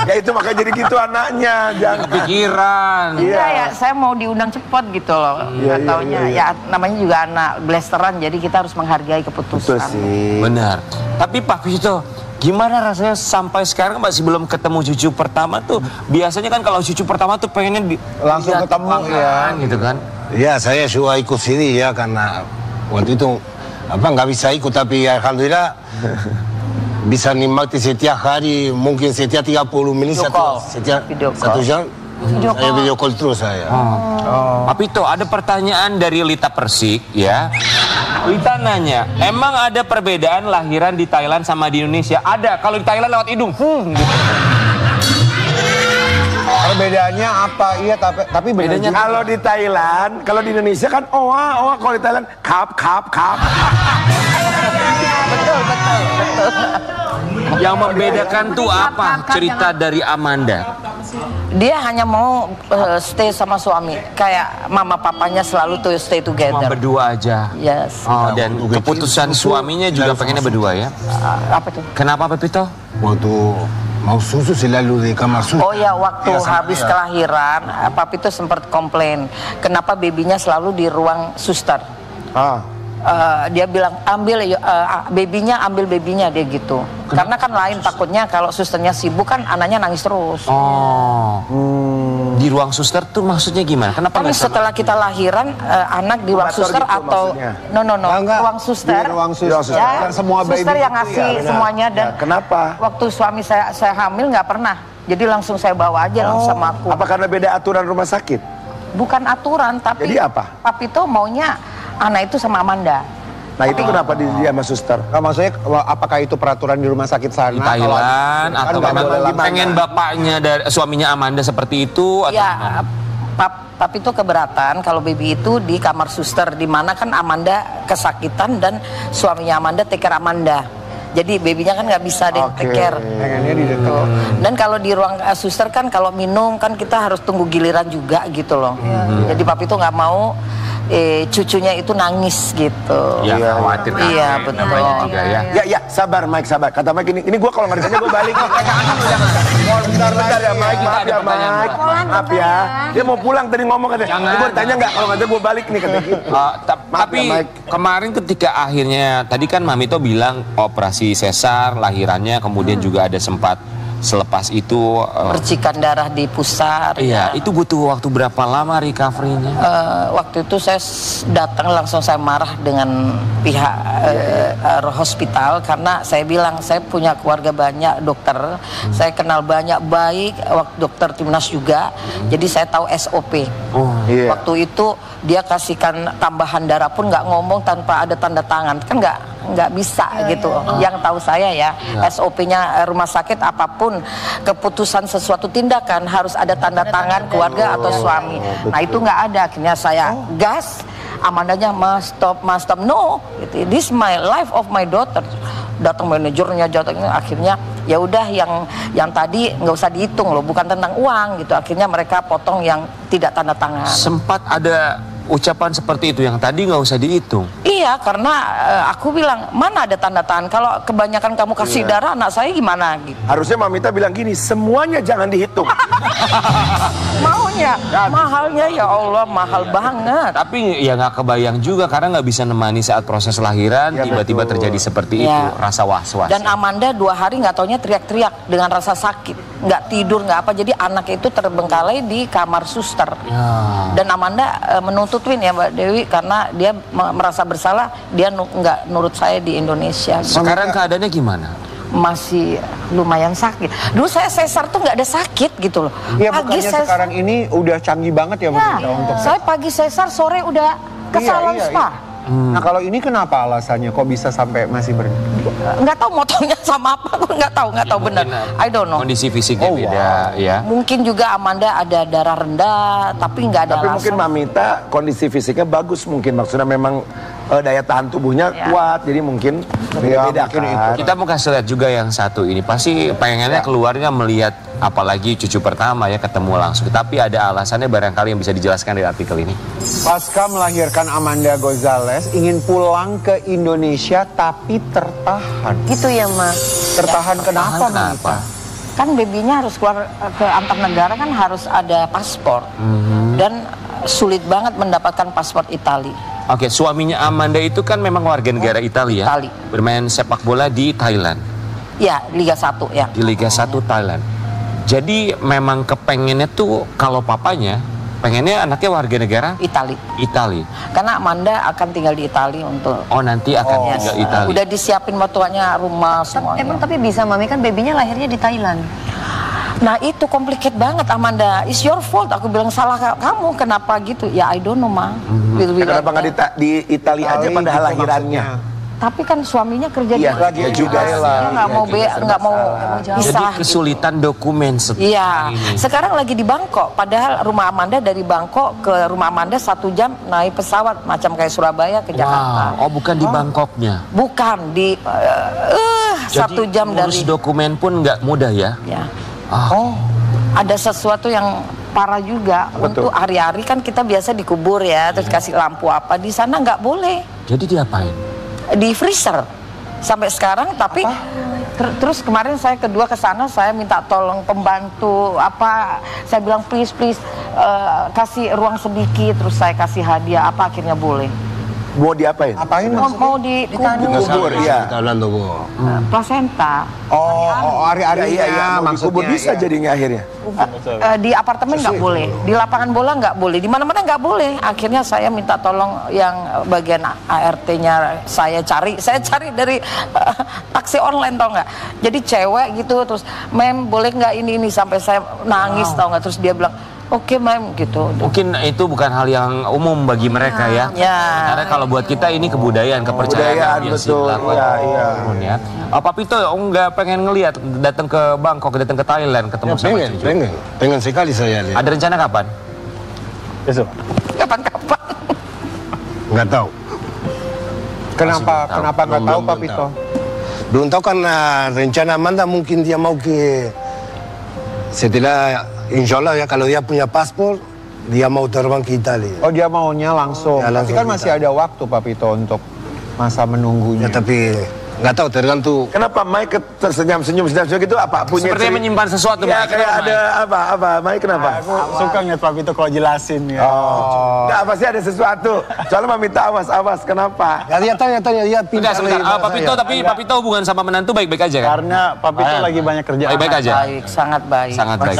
Ya itu makanya jadi gitu anaknya, jangan Pikiran. Iya ya, saya mau diundang cepat gitu loh. Nggak taunya, ya namanya juga anak blasteran, jadi kita harus menghargai keputusan. Betul sih. Benar. Tapi Pak Vito, gimana rasanya sampai sekarang masih belum ketemu cucu pertama tuh? Biasanya kan kalau cucu pertama tuh pengennya Langsung lihat ketemu, lapangan, ya. gitu kan? Ya saya suka ikut sini ya karena waktu itu nggak bisa ikut, tapi alhamdulillah bisa nikmati setiap hari, mungkin setiap 30 menit setiap Video call. 1 jam. Saya video call terus saya. Papito, ada pertanyaan dari Lita Persik ya. Lita nanya, emang ada perbedaan lahiran di Thailand sama di Indonesia? Ada, kalau di Thailand lewat hidung. Gitu. Perbedaannya apa? Iya, tapi bedanya Kalau di Thailand, kalau di Indonesia kan oa, kalau di Thailand kap. Betul. Yang membedakan tuh apa cerita dari Amanda? Dia hanya mau stay sama suami, kayak mama papanya selalu tuh stay Cuma together. berdua aja. Yes. Oh, dan keputusan suaminya juga pengennya berdua ya? Apa tuh? Kenapa Papito? Waktu mau susu selalu di kamar susu. Oh ya, waktu Iya, sama habis dia. kelahiran, papi tuh sempat komplain, kenapa babynya selalu di ruang suster. Dia bilang babynya ambil babynya, dia gitu. Karena kan lain takutnya kalau susternya sibuk kan anaknya nangis terus. Oh, di ruang suster tuh maksudnya gimana? Kenapa Kan nggak sama? setelah kita lahiran anak di ruang Inkubator suster gitu atau maksudnya? no, Enggak, ruang suster. di ruang suster. Ya, Kan semua baby suster yang itu ngasih ya, benar. semuanya, dan Ya, kenapa? waktu suami saya hamil nggak pernah. Jadi langsung saya bawa aja langsung sama aku. Apa karena beda aturan rumah sakit? Bukan aturan, tapi Jadi apa? papi tuh maunya anak itu sama Amanda. Nah itu kenapa dia sama suster? Nah, maksudnya apakah itu peraturan di rumah sakit sana? Di Thailand Kalau- atau kan nggak memang boleh lama. pengen bapaknya dari suaminya Amanda seperti itu atau Ya, gimana? papi tuh keberatan kalau baby itu di kamar suster, di mana kan Amanda kesakitan dan suaminya Amanda take care Amanda. Jadi babynya kan nggak bisa deh take care. Pengennya di dekat. Tuh. Dan kalau di ruang suster kan kalau minum kan kita harus tunggu giliran juga gitu loh. Jadi papi tuh nggak mau cucunya itu nangis gitu. Ya, khawatir kan. Iya, betul. Namanya juga ya. Ya, sabar Mike, sabar. Kata Mike ini gua kalau nggak ditanya gua balik. Bentar ya Mike, maaf ya Mike. Maaf ya. Dia mau pulang tadi ngomong katanya. Jangan. Gua ditanya nggak kalau nggak gua balik nih katanya gitu. Maaf Tapi ya, Mike. kemarin ketika akhirnya tadi kan Mamito bilang operasi sesar lahirannya, kemudian juga ada sempat selepas itu Percikan darah di pusar. iya, itu butuh waktu berapa lama recovery-nya? Waktu itu saya datang langsung saya marah dengan pihak hospital karena saya bilang saya punya keluarga banyak dokter, saya kenal banyak baik dokter timnas juga, jadi saya tahu SOP. Iya. Waktu itu dia kasihkan tambahan darah pun nggak ngomong tanpa ada tanda tangan, kan nggak bisa gitu. Yang tahu saya ya, SOP-nya rumah sakit apapun keputusan sesuatu tindakan harus ada tanda tangan keluarga atau suami. Nah itu nggak ada, akhirnya saya gas. Amandanya mas stop, no, gitu. This my life of my daughter. datang manajernya, akhirnya ya udah yang tadi nggak usah dihitung loh, bukan tentang uang gitu. Akhirnya mereka potong yang tidak tanda tangan. Sempat ada ucapan seperti itu, yang tadi nggak usah dihitung. Iya, karena aku bilang mana ada tanda tangan. Kalau kebanyakan kamu kasih darah, anak saya gimana gitu. Harusnya Mamita bilang gini, semuanya jangan dihitung. Maunya, mahalnya ya Allah, mahal banget. Tapi ya nggak kebayang juga karena nggak bisa nemani saat proses lahiran, tiba-tiba terjadi seperti itu, rasa was-was. Dan Amanda 2 hari nggak taunya teriak-teriak dengan rasa sakit, nggak tidur, nggak apa. Jadi anak itu terbengkalai di kamar suster. Dan Amanda menuntut Win ya Mbak Dewi, karena dia merasa bersalah, dia nggak nurut saya di Indonesia. Sekarang keadaannya gimana? Masih lumayan sakit. Dulu saya sesar tuh nggak ada sakit gitu loh. Iya, bukannya sekarang ini udah canggih banget ya, untuk saya pagi sesar, sore udah ke salon spa. Nah kalau ini kenapa alasannya? Kok bisa sampai masih berhenti? Nggak tahu motornya sama apa, aku nggak tahu benar. I don't know. Kondisi fisiknya beda, ya. Mungkin juga Amanda ada darah rendah, tapi nggak ada Tapi alasan. mungkin Mamita kondisi fisiknya bagus, mungkin maksudnya memang daya tahan tubuhnya kuat, jadi mungkin beda kan. Kita mau kasih lihat juga yang satu ini, pasti pengennya keluarga melihat, apalagi cucu pertama ya, ketemu langsung. Tapi ada alasannya barangkali yang bisa dijelaskan dari artikel ini. Pasca melahirkan Amanda Gonzalez, ingin pulang ke Indonesia tapi tertahan. Gitu ya, Ma. Tertahan kenapa, Kenapa? Kan babynya harus keluar ke antar negara, kan harus ada paspor. Dan sulit banget mendapatkan paspor Itali. Oke, suaminya Amanda itu kan memang warga negara Italia, Itali. bermain sepak bola di Thailand, Ya, Liga 1 ya. di Liga 1 Thailand. Jadi memang kepengennya tuh kalau papanya pengennya anaknya warga negara Itali. Itali. Karena Amanda akan tinggal di Itali untuk Oh, nanti akan tinggal Itali. udah disiapin waktunya rumah semuanya. Emang tapi bisa, Mami, kan babynya lahirnya di Thailand. Nah itu complicated banget Amanda. It's your fault. Aku bilang salah kamu. Kenapa gitu? Ya I don't know Ma. Kenapa nggak di Italia aja padahal lahirannya? Tapi kan suaminya kerja di Iya juga lah. Dia nggak mau nggak mau Jadi pisah. kesulitan dokumen Iya. ini. Sekarang lagi di Bangkok. Padahal rumah Amanda dari Bangkok ke rumah Amanda 1 jam naik pesawat macam kayak Surabaya ke Jakarta. Wow. Oh, bukan di Bangkoknya. Bukan di 1 jam ngurus dari. dokumen pun nggak mudah ya. Ya. Oh, Ada sesuatu yang parah juga. Untuk hari-hari kan kita biasa dikubur ya, terus kasih lampu apa. Di sana nggak boleh. Jadi diapain? Di freezer sampai sekarang. Tapi terus kemarin saya kedua ke sana, saya minta tolong pembantu apa, saya bilang please kasih ruang sedikit, terus saya kasih hadiah apa, akhirnya boleh. Mau diapain? apain Mau dikubur Iya. plasenta. Oh, hari-harinya Mau dikubur maksudnya. bisa jadinya akhirnya. Di apartemen nggak boleh, di lapangan bola nggak boleh, di mana-mana nggak boleh. Akhirnya saya minta tolong yang bagian ART-nya saya cari dari taksi online, tau nggak? Jadi cewek gitu, terus mem boleh nggak ini sampai saya nangis, tau nggak? Terus dia bilang oke mem gitu. Mungkin itu bukan hal yang umum bagi mereka ya. Karena kalau buat kita ini kebudayaan, kepercayaan yang biasa betul. dilakukan. Iya. Pak Pito nggak pengen ngelihat datang ke Bangkok, datang ke Thailand, ketemu sama cucu. Pengen sekali saya lihat. Ada rencana kapan? Besok. Kapan-kapan. Nggak tahu. Kenapa nggak tahu, Pak belum Pito? Belum tahu karena rencana Amanda mungkin dia mau ke setelah insya Allah ya kalau dia punya paspor dia mau terbang ke Italia. Oh, dia maunya langsung. Ya, Tapi langsung kan masih kita. ada waktu, Pak Pito, untuk masa menunggunya. Ya tapi nggak tahu tergantung. Kenapa Mike tersenyum-senyum gitu? Apa punya Sepertinya menyimpan sesuatu. Ya Mike. kayak ada apa Mike kenapa? Aku suka ngeliat Pak Vito kalau jelasin ya. Nggak, pasti ada sesuatu. Soalnya Mamita awas, kenapa? Ya dia tanya dia pintar. Enggak, sebentar. Pak Pito, tapi Pak Pito hubungan sama menantu baik-baik aja kan? Karena Pak Vito lagi banyak kerjaan. Baik-baik aja. Baik, sangat baik. Sangat baik.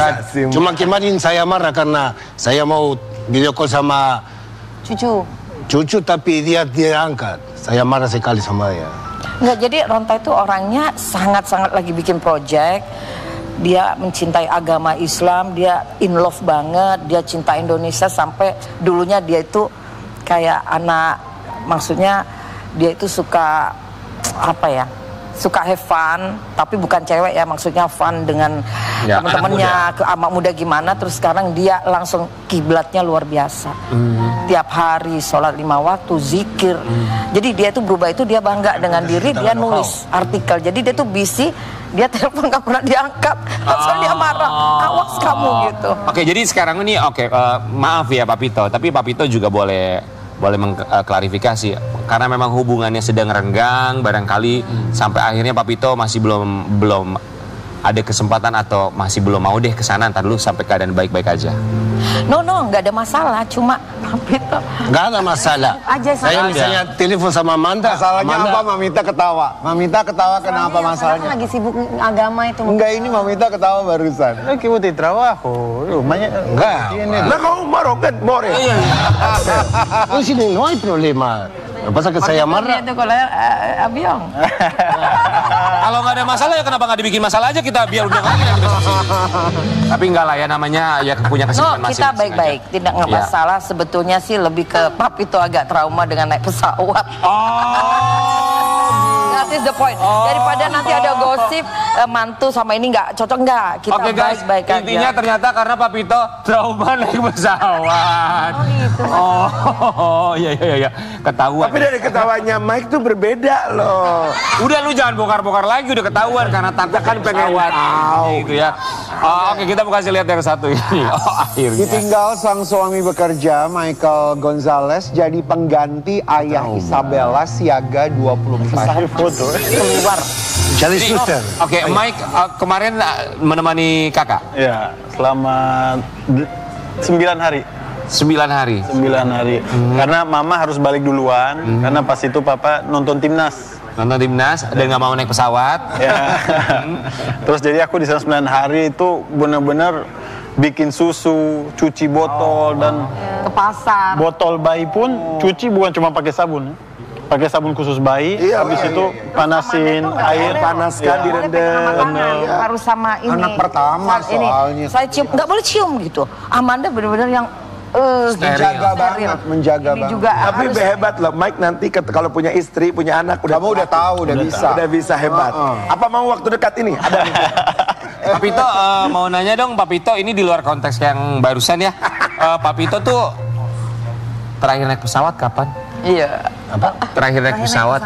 Cuma kemarin saya marah karena saya mau video call sama cucu tapi dia angkat. Saya marah sekali sama dia. Nggak, jadi Ronta itu orangnya sangat-sangat lagi bikin project. Dia mencintai agama Islam, dia in love banget, dia cinta Indonesia sampai dulunya dia itu kayak anak, maksudnya dia itu suka apa ya, suka have fun, tapi bukan cewek ya, maksudnya fun dengan Ya, teman-temannya, ke anak muda gimana. Terus sekarang dia langsung kiblatnya luar biasa. Tiap hari sholat 5 waktu, zikir. Jadi dia itu berubah, itu dia bangga dengan diri, dia nulis artikel. Jadi dia tuh busy, dia telepon gak pernah diangkat, langsung dia marah, awas kamu gitu. Oke, jadi sekarang ini maaf ya Pak Pito, tapi Pak Pito juga boleh mengklarifikasi karena memang hubungannya sedang renggang, barangkali sampai akhirnya Pak Pito masih belum ada kesempatan atau masih belum mau deh kesana, ntar dulu sampai keadaan baik-baik aja. No, nggak ada masalah, cuma Pak Pito. Nggak ada masalah. Aja Saya misalnya telepon sama Amanda. Masalahnya Amanda, apa? Mamita ketawa. Mamita ketawa kenapa Karena masalahnya? kan lagi sibuk agama itu. Enggak, ini Mamita ketawa barusan. Que vos te trabajo. Enggak. Nah kamu maroket, more. Oh, sini no hay problema. Lo que pasa que saya marah. Itu kalau avion. Kalau nggak ada masalah ya kenapa nggak dibikin masalah aja, kita biar udah lagi nanti besok sini. Tapi enggak lah ya, namanya ya punya No, kesibukan masing-masing kita baik-baik, aja. tidak nggak Iya. masalah. Sebetulnya sih lebih ke Pak Pito agak trauma dengan naik pesawat. That is the point. Daripada nanti ada gosip mantu sama ini nggak cocok, nggak. Kita Oke guys, baik-baik aja. intinya ternyata karena Pak Pito trauma naik pesawat. Oh gitu. Oh, iya. Ketahuan. Tapi dari ketawanya Mike tuh berbeda loh. Udah lu jangan bongkar-bongkar lagi, udah ketahuan karena takut kan pengen gitu ya. Oke, kita mau kasih lihat yang satu ini. Oh, akhirnya. Ditinggal sang suami bekerja, Michael Gonzalez jadi pengganti ayah Isabella Siaga 24 Keluar. Cari suster. Oke, Mike kemarin menemani kakak Ya, selama 9 hari. 9 hari. 9 hari. Karena mama harus balik duluan, karena pas itu papa nonton timnas. Nonton timnas dan nggak mau naik pesawat. Ya. Terus jadi aku di sana 9 hari itu benar-benar bikin susu, cuci botol dan Ke pasar. botol bayi pun cuci bukan cuma pakai sabun. Pakai sabun khusus bayi, habis itu panasin air, Panaskan, direndam. Harus sama ini. Anak pertama Ini, soalnya. saya cium, nggak boleh cium gitu. Amanda benar-benar yang Menjaga steril. banget, menjaga Ini banget. juga Tapi harus hebat loh, Mike nanti kalau punya istri, punya anak, Kamu udah tahu, udah bisa. Udah bisa hebat. Apa mau waktu dekat ini? Ada. Pak Pito mau nanya dong, Pak Pito ini di luar konteks yang barusan ya. Pak Pito tuh terakhir naik pesawat kapan? Iya. Apa? Terakhir naik pesawat.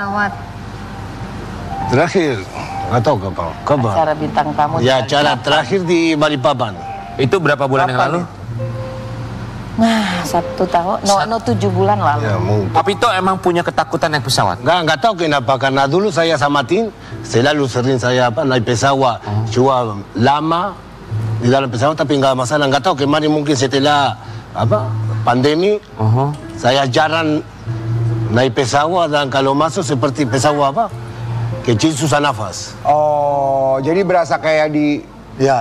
Terakhir, nggak tahu kapan. Acara bintang tamu. Ya, acara terakhir di Balikpapan. Itu berapa bulan yang lalu? Nah, 1 tahun, no 7 bulan lalu. Ya, mungkin. Pak Pito emang punya ketakutan naik pesawat? Nggak tahu kenapa, karena dulu saya sama Tin selalu sering saya naik pesawat, cuma lama di dalam pesawat tapi nggak masalah. Nggak tahu kemarin mungkin setelah pandemi saya jarang naik pesawat dan kalau masuk seperti pesawat kecil susah nafas. Oh, jadi berasa kayak di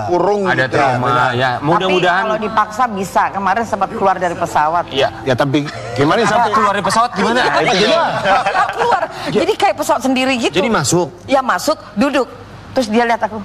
kurung Ada gitu ya. trauma ya. Tapi Mudah-mudahan. kalau dipaksa bisa. Kemarin sempat keluar dari pesawat. Iya. Ya tapi kemarin sampai Keluar dari pesawat gimana? Nggak keluar. Jadi kayak pesawat sendiri gitu. Jadi masuk. Ya masuk, duduk. Terus dia lihat aku.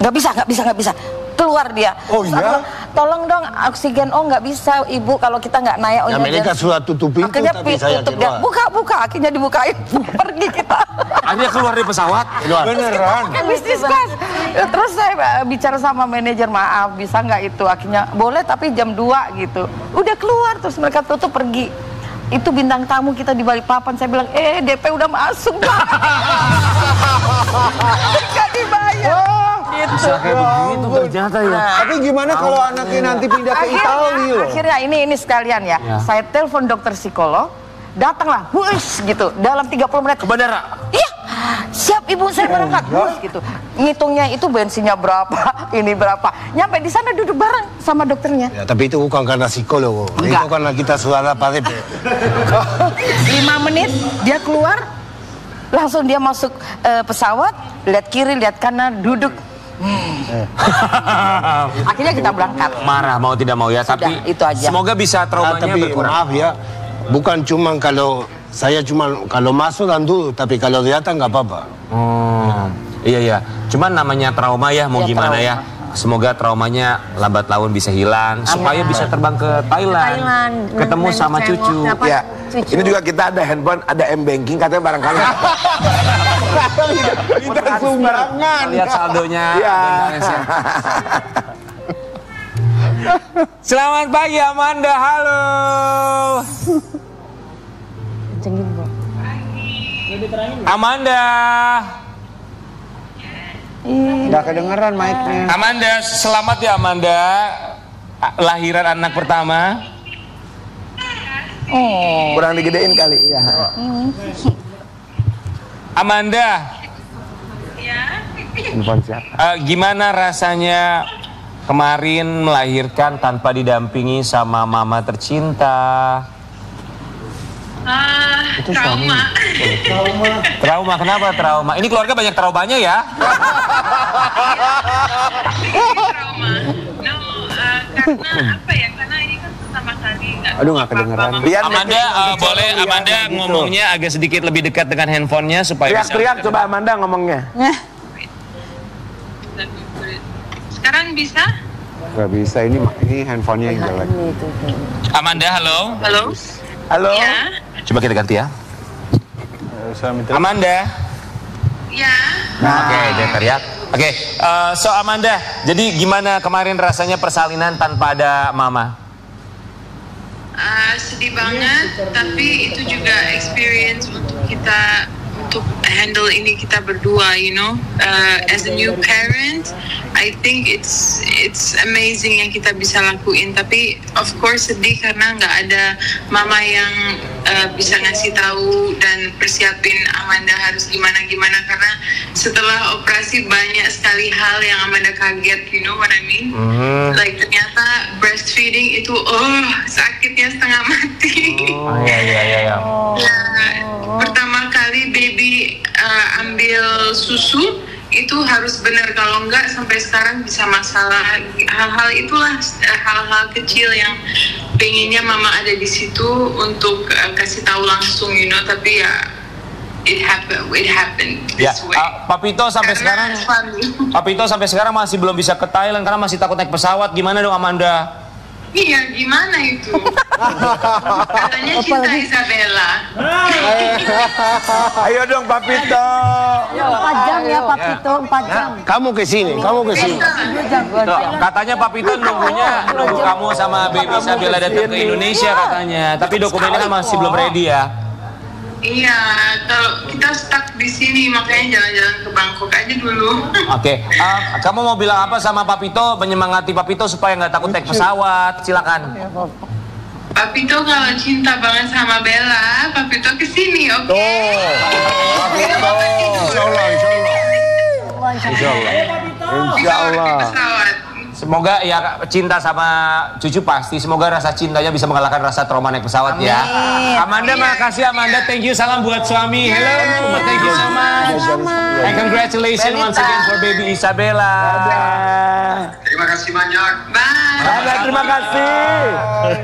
Nggak bisa. Keluar dia. Oh, Terus aku iya? bilang, tolong dong oksigen. Oh nggak bisa ibu kalau kita nggak naik. ya mereka sudah tutup pintu Akhirnya tapi saya tutup dia. keluar. Buka. Akhirnya dibukain. Pergi kita. Akhirnya keluar dari pesawat. Keluar. Beneran. Pakai bisnis class. Ya, terus saya bicara sama manajer, maaf bisa nggak itu? Akhirnya boleh tapi jam 2 gitu. Udah keluar terus mereka tutup pergi. Itu bintang tamu kita di Balikpapan. Saya bilang, DP udah masuk Pak. Nggak dibayar. Gitu. Kayak begitu ternyata ya. Tapi gimana kalau anaknya nanti pindah ke Italia loh? Akhirnya ini sekalian ya. Saya telepon dokter psikolog, datanglah, wush gitu. Dalam 30 menit. Ke bandara. Iya, siap ibu saya berangkat, wush gitu. Ngitungnya itu bensinnya berapa, ini berapa. Nyampe di sana duduk bareng sama dokternya. Ya, tapi itu bukan karena psikolog, itu karena kita sudah dapat DP. 5 menit dia keluar, langsung dia masuk pesawat, lihat kiri, lihat kanan, duduk. Akhirnya kita berangkat. Marah mau tidak mau ya, tapi itu aja. semoga bisa traumanya Tapi berkurang. maaf ya, bukan cuma kalau saya kalau masuk dan duduk, tapi kalau di atas nggak apa-apa. Iya. Cuman namanya trauma ya, mau Ya, gimana trauma. ya. semoga traumanya lambat laun bisa hilang, supaya bisa terbang ke Thailand, ketemu sama cucu. Ya, ini juga kita ada handphone, ada M-Banking, katanya barangkali. Kita sumbangan. Lihat saldonya. Ya. Selamat pagi Amanda, halo. Amanda. Nggak kedengeran mic-nya. Amanda, selamat ya Amanda. Lahiran anak pertama. Kurang digedein kali ya. Amanda. Handphone siapa? Gimana rasanya kemarin melahirkan tanpa didampingi sama mama tercinta? Trauma, kenapa trauma? Ini keluarga banyak traumanya ya? Karena apa ya? Karena ini kan pertama kali. Aduh, nggak kedengeran. Amanda, boleh Amanda ngomongnya agak sedikit lebih dekat dengan handphonenya supaya Teriak-teriak coba Amanda ngomongnya. Sekarang bisa? Nggak bisa, ini handphonenya yang jelek. Amanda, halo. Halo? Halo. Ya? Coba kita ganti ya. Amanda. Ya? Oke, dia teriak. Oke, so Amanda, jadi gimana kemarin rasanya persalinan tanpa ada mama? Sedih banget, tapi itu juga experience untuk kita, untuk handle ini kita berdua, you know. As a new parent, I think it's amazing yang kita bisa lakuin. Tapi of course sedih karena nggak ada mama yang bisa ngasih tahu dan persiapin Amanda harus gimana karena setelah operasi banyak sekali hal yang Amanda kaget, you know what I mean? Like ternyata breastfeeding itu sakitnya setengah mati. Iya. Pertama kali baby ambil susu itu harus benar, kalau enggak sampai sekarang bisa masalah. Hal-hal itulah hal-hal kecil yang pengennya mama ada di situ untuk kasih tahu langsung, you know. Tapi ya it happened this way. Papito sampai sekarang masih belum bisa ke Thailand karena masih takut naik pesawat. Gimana dong Amanda? Iya, gimana itu? Katanya cinta Isabella. Ayo dong Papito. 4 jam ya Papito, 4 jam. Kamu ke sini. Tuh, katanya Papito nunggu kamu sama baby Isabella datang ke Indonesia katanya. Tapi dokumennya kan masih belum ready ya. Iya, kalau kita stuck di sini makanya jalan-jalan ke Bangkok aja dulu. Oke, kamu mau bilang apa sama Papito, menyemangati Papito supaya nggak takut naik pesawat? Silakan. Papito kalau cinta banget sama Bella, Papito kesini, oke? Insya Allah. Pesawat. Semoga ya cinta sama cucu pasti. Semoga rasa cintanya bisa mengalahkan rasa trauma naik pesawat ya. Amanda, makasih Amanda. Thank you, salam buat suami. Hello, thank you so much. And congratulations once again for baby Isabella. Terima kasih banyak. Bye. Terima kasih.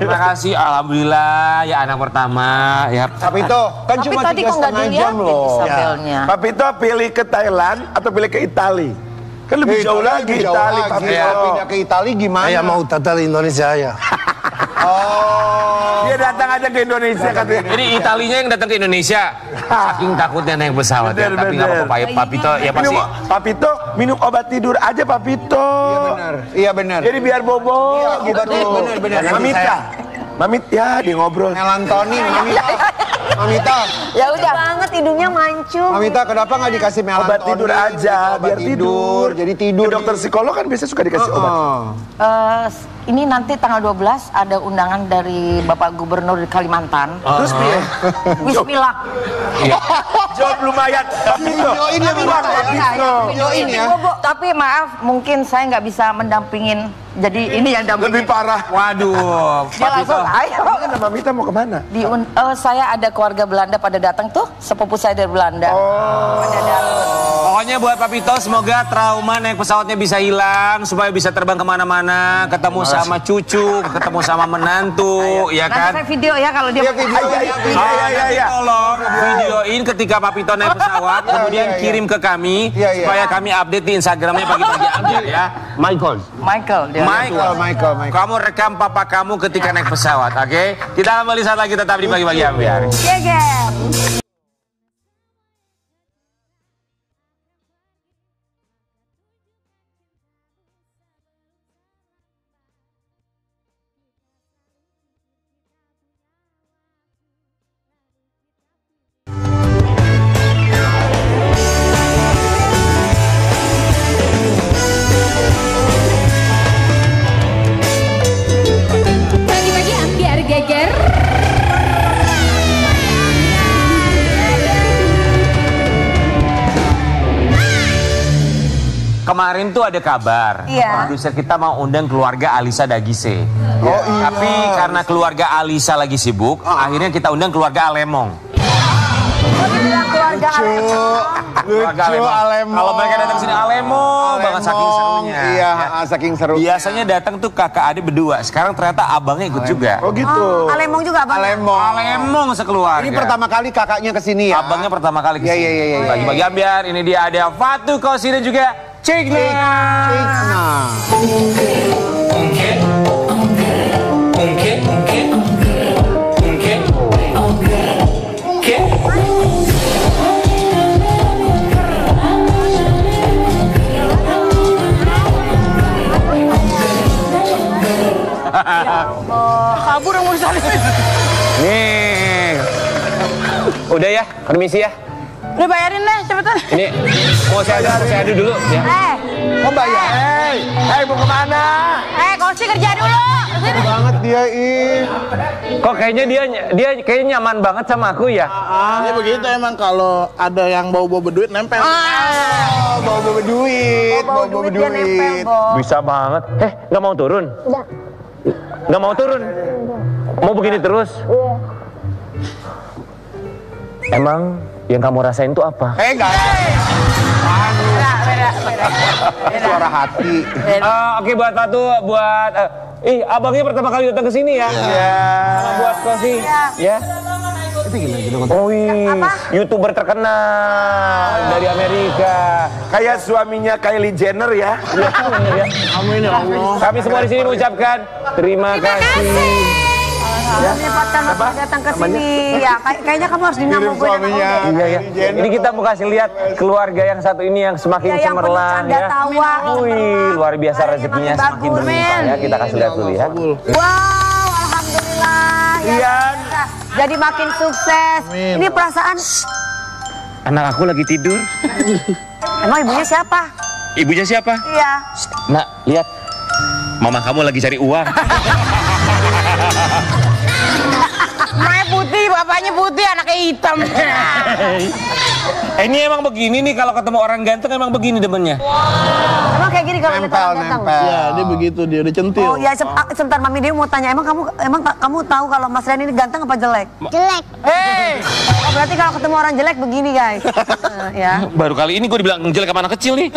Terima kasih, alhamdulillah ya anak pertama ya. Papito, kan cuma 3,5 jam loh. Isabelnya. Papito pilih ke Thailand atau pilih ke Itali? Kan lebih jauh lagi Itali, Papito. Pindah ke Itali gimana? Saya mau tatal Indonesia ya. Dia datang aja ke Indonesia katanya. Jadi Italinya yang datang ke Indonesia, saking takutnya naik pesawat ya. Tapi nggak apa-apa, Papito ya pasti. Papito minum obat tidur aja Papito. Iya benar. Jadi biar bobo gitu. Benar. Mamit ya di ngobrol. Melatonin, Mamita. Ya udah banget hidungnya mancung. Mamita, kenapa nggak dikasih melatonin? Obat tidur aja, biar tidur. Jadi tidur. Ke dokter psikolog kan biasanya suka dikasih obat. Ini nanti tanggal 12 ada undangan dari Bapak Gubernur di Kalimantan. Terus piye? Bismillah. Jawab lumayan. Papito. Videoin ya, Papito. Videoin ya. Tapi maaf, mungkin saya nggak bisa mendampingin. Jadi ini yang dampingin. Lebih parah. Waduh, Dia langsung, ayo. Mamita mau kemana? Saya ada keluarga Belanda pada datang tuh, sepupu saya dari Belanda. Pada datang. Pokoknya buat Papito semoga trauma naik pesawatnya bisa hilang supaya bisa terbang kemana-mana, ketemu sama cucu, ketemu sama menantu, ya kan? Nanti saya video ya kalau dia Tolong videoin ketika Papito naik pesawat, kemudian kirim ke kami supaya kami update di Instagramnya pagi-pagi Ambiar ya. Michael. Michael, kamu rekam papa kamu ketika naik pesawat, oke? Kita kembali saat lagi tetap di pagi-pagi Ambiar. Pagi-pagi Ambiar geger. Kemarin tuh ada kabar, produser kita mau undang keluarga Alisa Dagise. Tapi karena keluarga Alisa lagi sibuk, akhirnya kita undang keluarga Alemong. keluarga Lucu Alemong. Kalau mereka datang sini Alemong banget saking serunya. Iya, saking seru. Biasanya datang tuh kakak adik berdua. Sekarang ternyata abangnya ikut juga. Oh gitu. Alemong juga abang. Alemong sekeluarga. Ini pertama kali kakaknya kesini ya? Abangnya pertama kali kesini. Iya. Bagi-bagi Ambiar, ini dia ada Fatu Kosi dan juga Cikna. Kabur yang urusan. Nih. Udah ya, permisi ya. Udah bayarin deh, cepetan. Ini mau saya adu dulu ya. Oh bayar. Hei, mau kemana? Kosi kerja dulu. Sini. Banget dia Kok kayaknya dia kayaknya nyaman banget sama aku ya? Ya begitu emang kalau ada yang bau-bau berduit nempel. Bawa duit, bawa duit. Bisa banget. Nggak mau turun? Nggak mau turun? Mau begini terus? Emang yang kamu rasain itu apa? Enggak. Beda. Suara hati. Oke buat Fatu, buat abangnya pertama kali datang ke sini ya. Iya. Buat Kosi, ya. Oh YouTuber terkenal dari Amerika. Kayak suaminya Kylie Jenner ya. Amin ya Allah. Kami semua di sini mengucapkan terima kasih. Menyempatkan waktu datang ke sini. Ya, kayaknya kamu harus dinamo suaminya. Iya. Ini kita mau kasih lihat keluarga yang satu ini yang semakin cemerlang ya. Tawa. Wih, luar biasa rezekinya semakin berlimpah ya. Kita kasih lihat dulu ya. Wow, alhamdulillah. Ya, jadi makin sukses. Ini perasaan. Anak aku lagi tidur. Emang ibunya siapa? Ibunya siapa? Iya. Nak, lihat. Mama kamu lagi cari uang. Mamanya putih, bapaknya putih, anaknya hitam. Ini emang begini nih kalau ketemu orang ganteng emang begini demennya. Emang kayak gini kalau lihat orang ganteng? Ya dia begitu dia udah centil. Oh ya sebentar Mami Dewi mau tanya, emang kamu tahu kalau Mas Rian ini ganteng apa jelek? Jelek. Oh, berarti kalau ketemu orang jelek begini guys. Ya. Baru kali ini gue dibilang jelek sama anak kecil nih.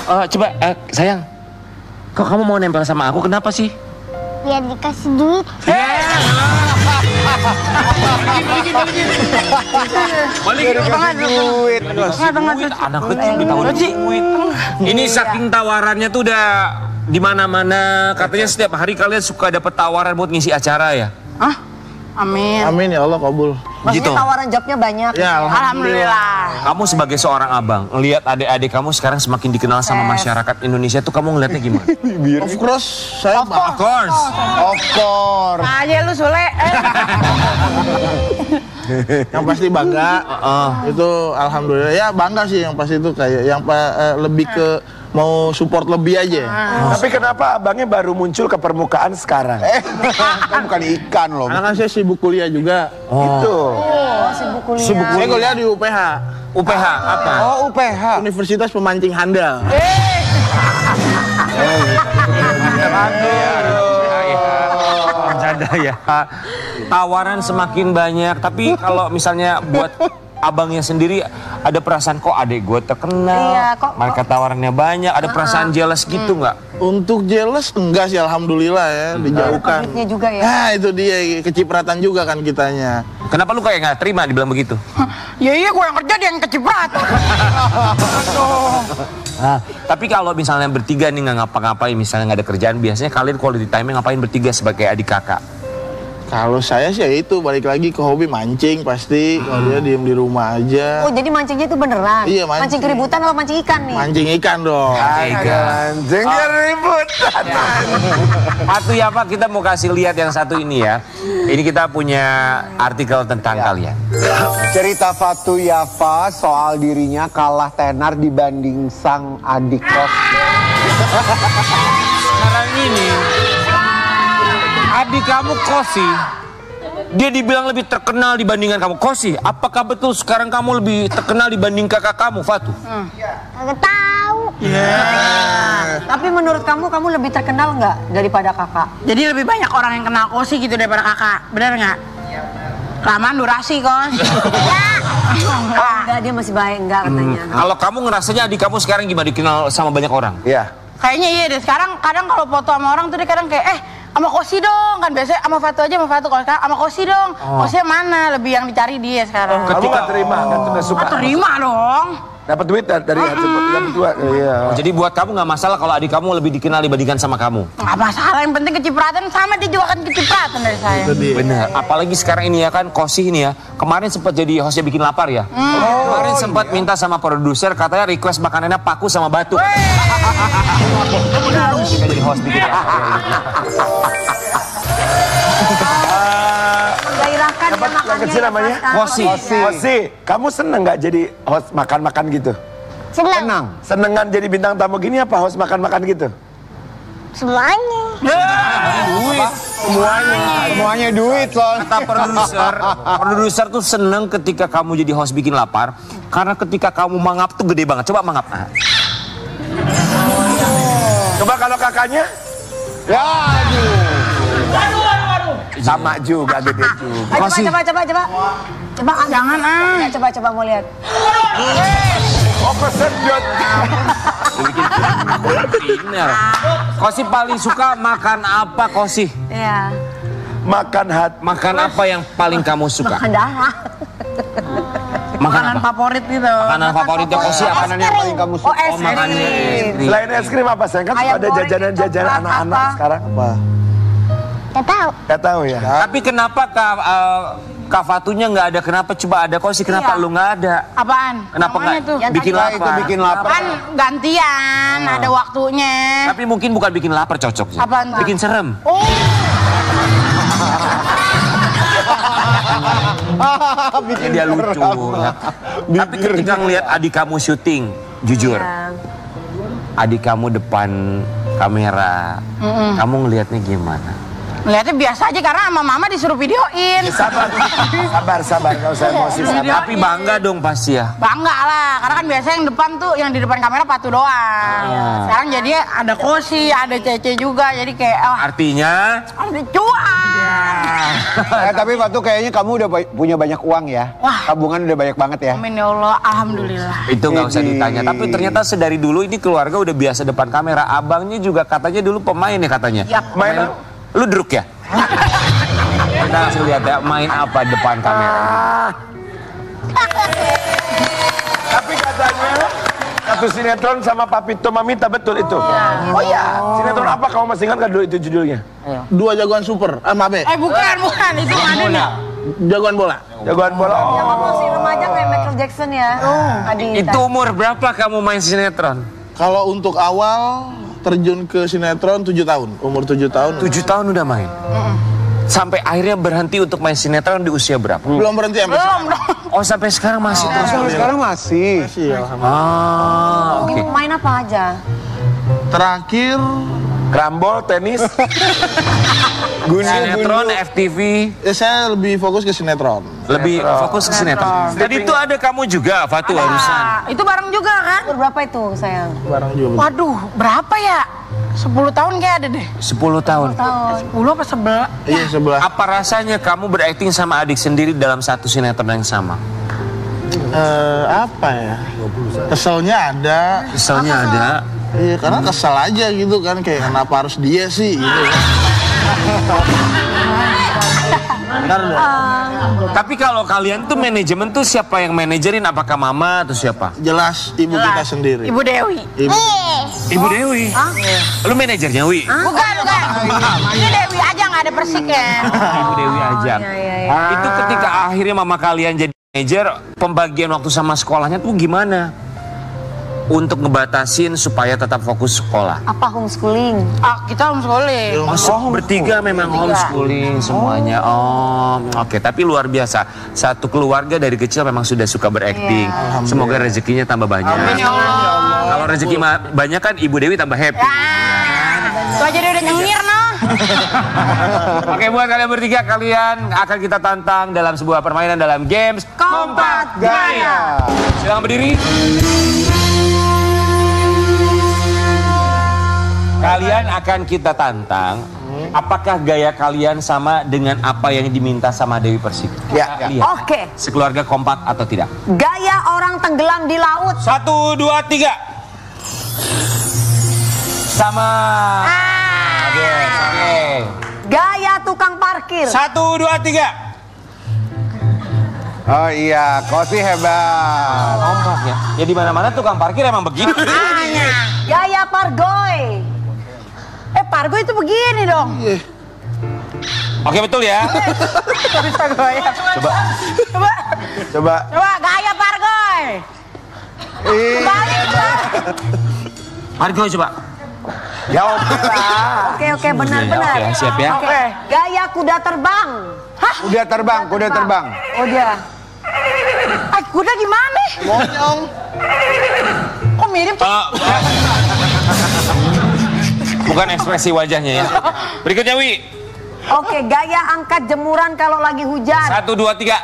Coba sayang, kok kamu mau nempel sama aku kenapa sih? Biar dikasih duit. Balikin duit. Anak kecil ditawarin duit. Ini saking tawarannya tuh udah di mana-mana. Katanya setiap hari kalian suka dapat tawaran buat ngisi acara ya? Amin. Amin ya Allah kabul. Maksudnya tawaran jobnya banyak. Ya Alhamdulillah. Kamu sebagai seorang abang, ngelihat adik-adik kamu sekarang semakin dikenal sama masyarakat Indonesia tuh kamu ngeliatnya gimana? Of course, saya Of course. Aja lu Sule. Yang pasti bangga. Itu alhamdulillah ya bangga sih yang pasti itu kayak yang lebih ke mau support lebih aja. Tapi kenapa abangnya baru muncul ke permukaan sekarang? Kan bukan ikan loh. Karena kan saya sibuk kuliah juga. Itu. Sibuk kuliah. Saya kuliah di UPH. UPH apa? Oh UPH. Universitas Pemancing Handal. Bercanda ya. Tawaran semakin banyak, tapi kalau misalnya buat abangnya sendiri ada perasaan kok adik gue terkenal, Iya, kok- mereka tawarannya banyak, ada perasaan jealous gitu nggak? Untuk jealous enggak sih, alhamdulillah ya, dijauhkan. Duitnya juga ya. Nah itu dia, kecipratan juga kan kitanya. Kenapa lu kayak nggak terima dibilang begitu? Ya iya gue yang kerja dia yang kecipratan. Nah, tapi kalau misalnya bertiga nih nggak ngapa-ngapain, misalnya nggak ada kerjaan, biasanya kalian quality time ngapain bertiga sebagai adik kakak? Kalau saya sih ya itu, balik lagi ke hobi mancing pasti. Kalau dia diem di rumah aja. Oh jadi mancingnya itu beneran? Iya, mancing. Keributan atau mancing ikan nih? Mancing ikan dong. Anjing keributan. Satu ya Pak, kita mau kasih lihat yang satu ini ya. Ini kita punya artikel tentang kalian. Cerita Fatu Yafa soal dirinya kalah tenar dibanding sang adik kos. Sekarang ini adik kamu Kosi, dia dibilang lebih terkenal dibandingkan kamu. Kosi, apakah betul sekarang kamu lebih terkenal dibanding kakak kamu, Fatu? Nggak tahu. Tapi menurut kamu lebih terkenal nggak daripada kakak? Jadi lebih banyak orang yang kenal Kosi gitu daripada kakak. Bener nggak? Kelamaan durasi kok. Enggak, dia masih baik enggak katanya. Kalau kamu ngerasanya adik kamu sekarang gimana dikenal sama banyak orang? Iya. Kayaknya iya deh. Sekarang kadang kalau foto sama orang tuh dia kadang kayak sama Kosi dong, kan biasanya sama Fatu aja sama Fatu, kalau sekarang sama Kosi dong. Kosi mana lebih yang dicari dia sekarang. Kamu nggak terima, nggak suka. Terima dong. Dapat duit dari hasil yang berdua. Iya. Jadi buat kamu nggak masalah kalau adik kamu lebih dikenal dibandingkan sama kamu? Nggak masalah, yang penting kecipratan sama dia juga kan kecipratan dari saya. Bener. Apalagi sekarang ini ya kan Kosi ini ya. Kemarin sempat jadi hostnya Bikin Lapar ya. Kemarin sempat minta sama produser katanya request makanannya paku sama batu. Kita jadi host Bikin Lapar. Menggairahkan dia makannya. Yang kecil namanya? Kosi. Kosi, kamu seneng nggak jadi host makan-makan gitu? Senang. Senengan jadi bintang tamu gini apa host makan-makan gitu? Semuanya. Semuanya duit loh. Kata produser tuh seneng ketika kamu jadi host Bikin Lapar karena ketika kamu mangap tuh gede banget. Coba mangap. Coba kalau kakaknya? Ya aduh. Sama juga, gede juga. Coba, jangan coba mau lihat. Oh kesedot. Bener. Kosi paling suka makan apa Kosi? Iya. Makan apa yang paling kamu suka? Makan darah. Makanan favorit gitu. Makanan favoritnya Kosi apa yang paling kamu suka? Oh, es krim. Selain es krim apa sayang? Kan suka ada jajanan-jajanan anak-anak sekarang. Apa? Nggak tahu. Nggak tahu ya. Tapi kenapa Kak Fatunya nggak ada? Kenapa coba ada Kosi? Kenapa lu nggak ada? Apaan? Kenapa nggak bikin lapar? Itu bikin lapar. Kan gantian, ada waktunya. Tapi mungkin bukan bikin lapar cocok. Apaan tuh? Bikin serem. Oh. Bikin dia lucu. Ya. Tapi ketika ngeliat adik kamu syuting, jujur, adik kamu depan kamera, kamu ngelihatnya gimana? Ngeliatnya biasa aja karena sama mama disuruh videoin. Sabar, nggak usah emosi. Tapi bangga dong pasti ya. Bangga lah, karena kan biasanya yang di depan kamera Patu doang. Sekarang jadi ada Kosi, ada Cece juga, jadi kayak artinya ada cuan. Tapi Fatu kayaknya kamu udah punya banyak uang ya. Wah. Tabungan udah banyak banget ya. Amin ya Allah, alhamdulillah. itu nggak usah ditanya. Tapi ternyata sedari dulu ini keluarga udah biasa depan kamera. Abangnya juga katanya dulu pemain ya katanya. Yap. Main lu druk ya? Kita langsung lihat ya main apa depan kamera. Tapi katanya satu sinetron sama Papito Mamita, betul itu? Oh iya. Sinetron apa kamu masih ingat kan dulu itu judulnya? Dua jagoan super, Mabe. Bukan, itu ada nih. Jagoan bola. Jagoan bola. Yang kamu masih remaja kayak Michael Jackson ya. Adi. Itu umur berapa kamu main sinetron? Kalau untuk awal terjun ke sinetron 7 tahun, umur 7 tahun. 7 tahun udah main? Sampai akhirnya berhenti untuk main sinetron di usia berapa? Belum berhenti sampai sekarang. Oh sampai sekarang masih terus? Sampai sekarang masih. Masih, alhamdulillah. Oke. Main apa aja? Terakhir Krambol, tenis. Sinetron, FTV. saya lebih fokus ke sinetron. Lebih fokus ke sinetron. Jadi itu ada kamu juga, Fatu Harusan. Itu bareng juga kan? Umur berapa itu sayang? Barang juga. Waduh, berapa ya? 10 tahun kayak ada deh. 10 tahun. 10 apa 11? Iya, sebelah. Apa rasanya kamu berakting sama adik sendiri dalam satu sinetron yang sama? Apa ya? Keselnya ada. Keselnya ada. Iya, karena kesel aja gitu kan, kayak kenapa harus dia sih gitu kan. Tapi kalau kalian tuh manajemen tuh siapa yang manajerin? Apakah mama atau siapa? Jelas ibu kita sendiri. Ibu Dewi. Ibu Dewi. Lu manajernya, Wi? Bukan. Ini Dewi aja nggak ada persiknya. Ibu Dewi aja. Itu ketika akhirnya mama kalian jadi manajer, pembagian waktu sama sekolahnya tuh gimana? Untuk ngebatasin supaya tetap fokus sekolah. Apa homeschooling? Kita homeschooling. Bertiga memang homeschooling semuanya. Oke. Tapi luar biasa. Satu keluarga dari kecil memang sudah suka berakting. Semoga rezekinya tambah banyak. Amin ya Allah. Kalau rezeki banyak kan Ibu Dewi tambah happy. Tuh aja dia udah nyengir noh. Oke, buat kalian bertiga, kalian akan kita tantang dalam sebuah permainan dalam games Kompak Gaya. Silakan berdiri. Kalian akan kita tantang, apakah gaya kalian sama dengan apa yang diminta sama Dewi Persik? Ya. Oke. Sekeluarga kompak atau tidak? Gaya orang tenggelam di laut. 1, 2, 3. Sama. Oke. Gaya tukang parkir. 1, 2, 3. Oh iya, kau sih hebat. Kompak ya. Ya di mana-mana tukang parkir emang begitu. Gaya pargoy. Pargo itu begini dong. Oke, betul ya. Bisa goyang. Coba. Coba gaya pargoy. Balik. Pargoy coba. Jawab. Oke, benar-benar. Oke, siap ya. Oke. Gaya kuda terbang. Kuda terbang. Oh dia. Kuda gimana? Monyong. Kok mirip? Bukan ekspresi wajahnya ya. Berikutnya, Wi. Oke, gaya angkat jemuran kalau lagi hujan. 1, 2, 3.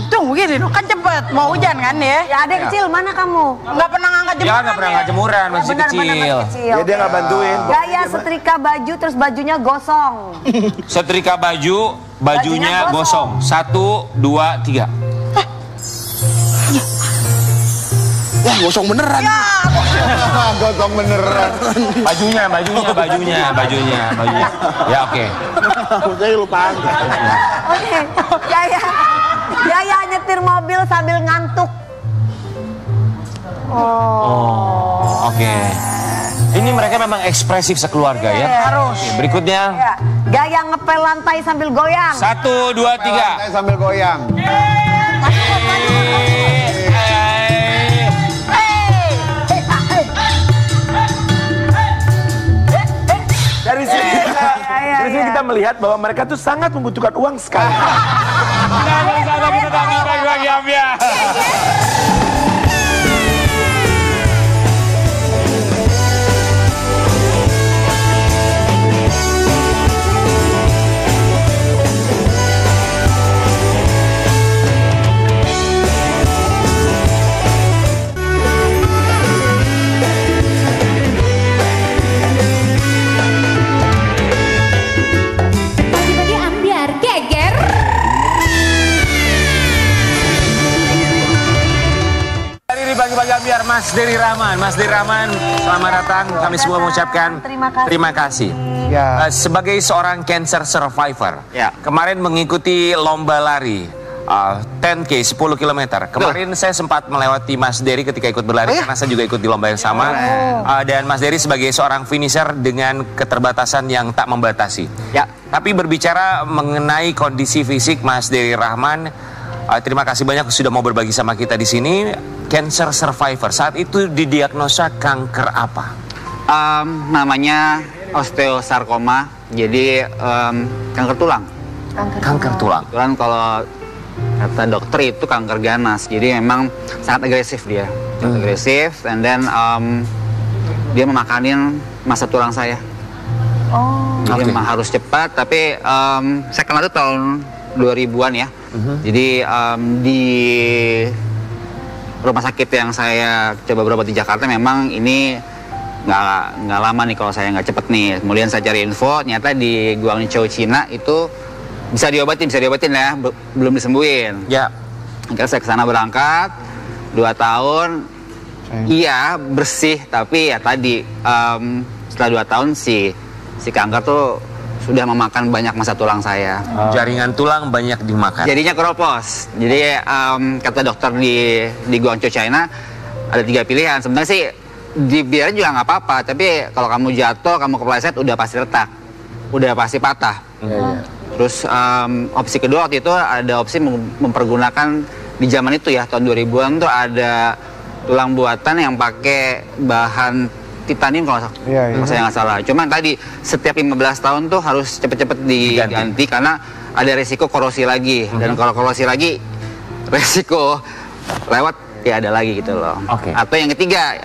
Tung, begini dong. Kan cepet, mau hujan kan ya? Ya adek kecil, mana kamu? Nggak pernah ngangkat jemuran. Ya nggak pernah ngangkat jemuran, masih kecil. Ya dia nggak bantuin. Gaya setrika baju terus bajunya gosong. Setrika baju, bajunya gosong. 1, 2, 3. Wah, gosong beneran. Gosong beneran. Bajunya. Ya oke. Saya lupa. Oke, gaya nyetir mobil sambil ngantuk. Oke. Ini mereka memang ekspresif sekeluarga ya. Harus. Oke, berikutnya. Ya. Gaya ngepel lantai sambil goyang. 1, 2, 3. Sambil goyang. Dari sini kita melihat bahwa mereka tuh sangat membutuhkan uang sekali. Kita tangkap bagi Amia. Pagi-pagi Ambiar, Mas Dery Rahman, selamat datang. Kami semua mengucapkan terima kasih. Ya. Sebagai seorang cancer survivor, kemarin mengikuti lomba lari 10K 10 km. Kemarin saya sempat melewati Mas Dery ketika ikut berlari karena saya juga ikut di lomba yang sama. Dan Mas Dery sebagai seorang finisher dengan keterbatasan yang tak membatasi. Tapi berbicara mengenai kondisi fisik Mas Dery Rahman, terima kasih banyak sudah mau berbagi sama kita di sini. Cancer survivor, saat itu didiagnosa kanker apa? Namanya osteosarkoma, jadi kanker tulang. Kanker tulang. Tulang kalau kata dokter itu kanker ganas, jadi memang sangat agresif dia. Sangat agresif, and then dia memakanin masa tulang saya. Jadi memang harus cepat, tapi saya kenal itu tahun 2000-an ya. Jadi di rumah sakit yang saya coba berobat di Jakarta memang ini nggak lama nih kalau saya nggak cepet nih. Kemudian saya cari info, ternyata di Guangzhou Cina itu bisa diobatin ya, belum disembuhin. Akhirnya saya kesana berangkat 2 tahun. Iya bersih, tapi ya tadi setelah 2 tahun si kanker tuh sudah memakan banyak massa tulang saya. Jaringan tulang banyak dimakan. Jadinya keropos. Jadi kata dokter di Guangzhou, China, ada 3 pilihan. Sebenarnya sih dibiarin juga nggak apa-apa, tapi kalau kamu jatuh, kamu kepleset, udah pasti retak, udah pasti patah. Terus opsi kedua waktu itu ada opsi mempergunakan di zaman itu ya, tahun 2000-an tuh ada tulang buatan yang pakai bahan titanium kalau saya nggak salah. Cuman tadi setiap 15 tahun tuh harus cepet-cepet diganti karena ada resiko korosi lagi. Dan kalau korosi lagi, resiko lewat ya ada lagi gitu loh. Atau yang ketiga,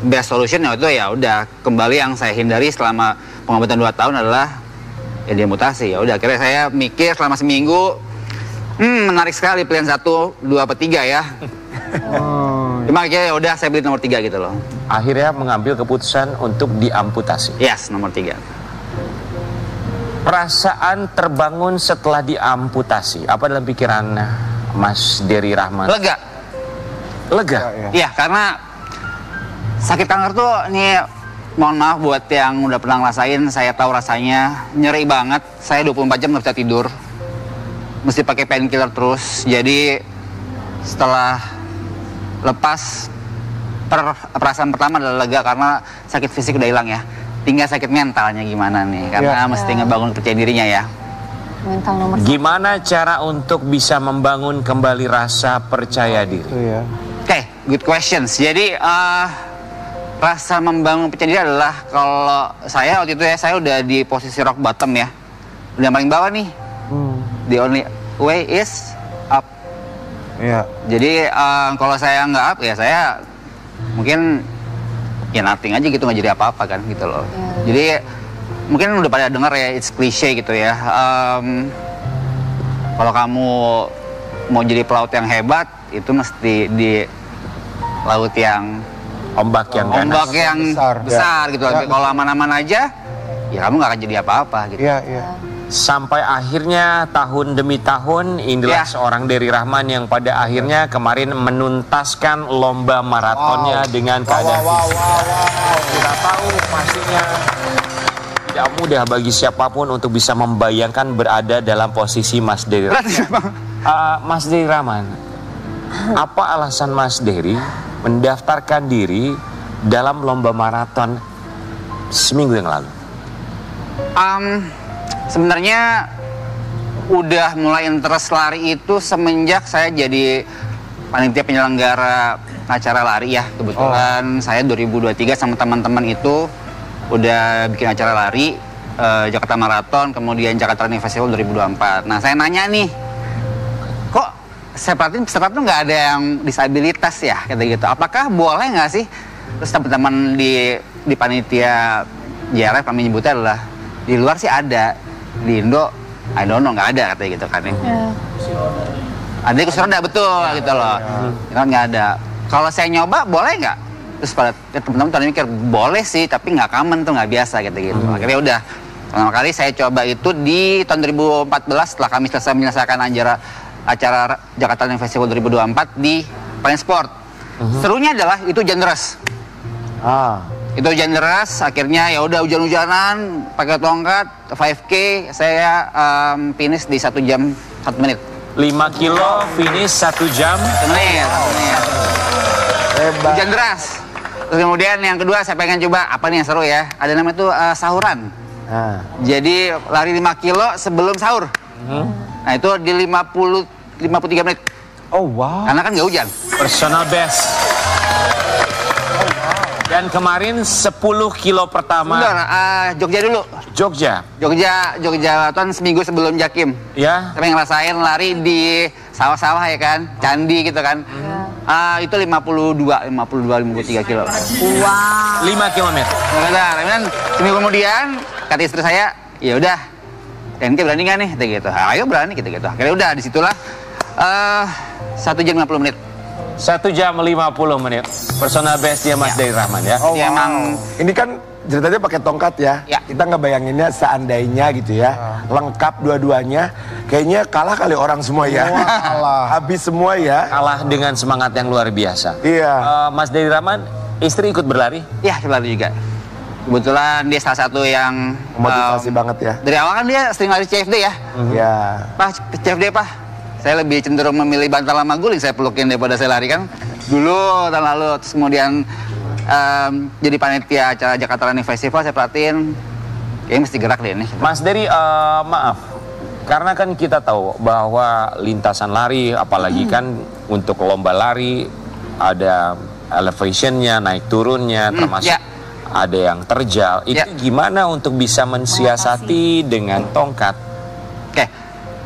best solution itu ya udah kembali yang saya hindari selama pengobatan 2 tahun adalah ya dia mutasi. Ya udah akhirnya saya mikir selama seminggu, menarik sekali pilihan 1, 2, apa 3 ya. Cuma akhirnya ya udah saya beli nomor 3 gitu loh. Akhirnya mengambil keputusan untuk diamputasi. Yes, nomor 3. Perasaan terbangun setelah diamputasi, apa dalam pikiran Mas Dery Rahman? Lega. Iya, karena sakit kanker tuh nih, mohon maaf buat yang udah pernah ngerasain, saya tahu rasanya nyeri banget. Saya 24 jam nggak bisa tidur, mesti pakai painkiller terus. Jadi setelah lepas, perasaan pertama adalah lega karena sakit fisik udah hilang ya. Tinggal sakit mentalnya gimana nih, karena mesti ngebangun percaya dirinya ya. Mental nomor 1. Gimana cara untuk bisa membangun kembali rasa percaya diri? Oke, good questions. Jadi rasa membangun percaya diri adalah kalau saya waktu itu ya, saya udah di posisi rock bottom ya, udah paling bawah nih. The only way is up. Jadi kalau saya nggak up ya saya mungkin ya nothing aja gitu, nggak jadi apa-apa kan gitu loh. Jadi mungkin udah pada dengar ya, it's cliche gitu ya. Kalau kamu mau jadi pelaut yang hebat, itu mesti di laut yang ombak yang besar gitu. Kalau aman-aman aja, ya kamu nggak akan jadi apa-apa gitu. Sampai akhirnya tahun demi tahun inilah seorang Dery Rahman yang pada akhirnya kemarin menuntaskan lomba maratonnya dengan keadaan kita tahu pastinya tidak mudah bagi siapapun untuk bisa membayangkan berada dalam posisi Mas Dery. Mas Dery Rahman, apa alasan Mas Dery mendaftarkan diri dalam lomba maraton seminggu yang lalu? Sebenarnya udah mulai interest lari itu semenjak saya jadi panitia penyelenggara acara lari ya. Kebetulan saya 2023 sama teman-teman itu udah bikin acara lari Jakarta Marathon, kemudian Jakarta Running Festival 2024. Nah saya nanya nih, kok saya perhatiin peserta tuh nggak ada yang disabilitas ya, kata gitu. Apakah boleh nggak sih? Terus teman-teman di panitia JRF kami nyebutnya adalah di luar sih ada, di Indo I don't know, nggak ada katanya gitu kan ya. Ada kursi roda betul gitu loh. Kan nggak ada. Kalau saya nyoba boleh nggak? Terus pada teman-teman tadi mikir boleh sih, tapi nggak common tuh, nggak biasa gitu. Akhirnya udah pertama kali saya coba itu di tahun 2014 setelah kami selesai menyelesaikan acara Jakarta Running Festival 2024 di Planet Sport. Serunya adalah itu hujan deras. Itu hujan deras, akhirnya ya udah hujan-hujanan, pakai tongkat, 5K, saya finish di 1 jam 1 menit. 5 kilo finish 1 jam 1 menit. Hujan deras. Terus kemudian yang kedua saya pengen coba apa nih yang seru ya, ada namanya tuh sahuran. Jadi lari 5 kilo sebelum sahur. Nah itu di 53 menit. Oh wow. Karena kan nggak hujan. Personal best. Dan kemarin 10 kilo pertama. Bentar, Jogja dulu. Jogja Marathon seminggu sebelum Jakim. Ya. Saya ngerasain lari di sawah-sawah ya kan, candi gitu kan. Itu 53 kilo. Wow. 5 kilometer. Bentar, kemudian seminggu kemudian kata istri saya, ya udah, Denke berani nggak nih? Gitu. Ayo berani gitu. Akhirnya udah disitulah 1 jam 50 menit. 1 jam 50 menit. Personal bestnya Mas Dery Rahman ya. Emang ini kan ceritanya pakai tongkat ya. Kita ngebayanginnya seandainya gitu ya, lengkap dua-duanya. Kayaknya kalah kali orang semua ya. Kalah. Habis semua ya. Kalah dengan semangat yang luar biasa. Iya. Mas Dery Rahman, istri ikut berlari? Iya, berlari juga. Kebetulan dia salah satu yang motivasi banget ya. Dari awal kan dia sering lari CFD ya. Iya. Pak, CFD Pak. Saya lebih cenderung memilih bantal sama guling saya pelukin daripada saya lari kan. Dulu tahun lalu, terus kemudian jadi panitia acara Jakarta Running Festival, saya perhatiin kayaknya mesti gerak deh nih. Mas Dery, maaf. Karena kan kita tahu bahwa lintasan lari, apalagi kan untuk lomba lari, ada elevationnya, naik turunnya, termasuk ada yang terjal. Itu gimana untuk bisa mensiasati dengan tongkat? Oke,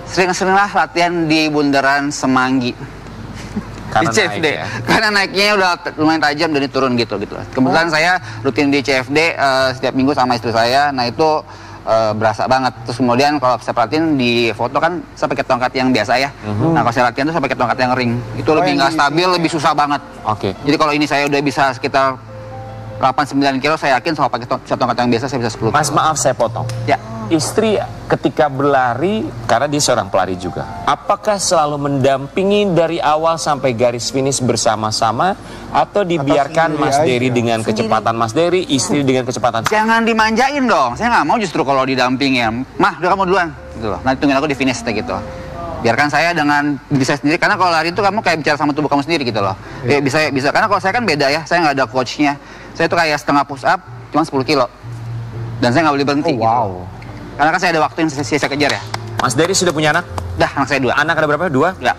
sering-seringlah latihan di bundaran Semanggi. Karena di CFD, naik, ya? Karena naiknya udah lumayan tajam dan turun gitu. Kebetulan saya rutin di CFD setiap minggu sama istri saya. Nah itu berasa banget. Terus kemudian kalau saya perhatiin di foto kan saya pakai tongkat yang biasa ya. Nah kalau saya latihan tuh saya pakai tongkat yang ring. Itu lebih nggak stabil, lebih susah banget. Oke. Jadi kalau ini saya udah bisa sekitar 8-9 kilo, saya yakin kalau pakai tongkat yang biasa saya bisa 10 kilo. Mas maaf saya potong. Ya. Istri ketika berlari, karena dia seorang pelari juga, apakah selalu mendampingi dari awal sampai garis finish bersama-sama, atau dibiarkan Mas Dery dengan kecepatan Mas Dery, istri dengan kecepatan? Jangan dimanjain dong, saya nggak mau justru kalau didampingin. Mah, udah kamu duluan, gitu loh. Nanti tungguin aku di finish gitu. Biarkan saya dengan diri saya sendiri, karena kalau lari itu kamu kayak bicara sama tubuh kamu sendiri gitu loh. Ya, bisa, karena kalau saya kan beda ya, saya nggak ada coachnya. Saya tuh kayak setengah push up, cuma 10 kilo. Dan saya nggak boleh berhenti gitu. Karena kan saya ada waktu yang saya kejar ya. Mas Dery sudah punya anak? Dah, anak saya 2. Anak ada berapa? 2? Enggak.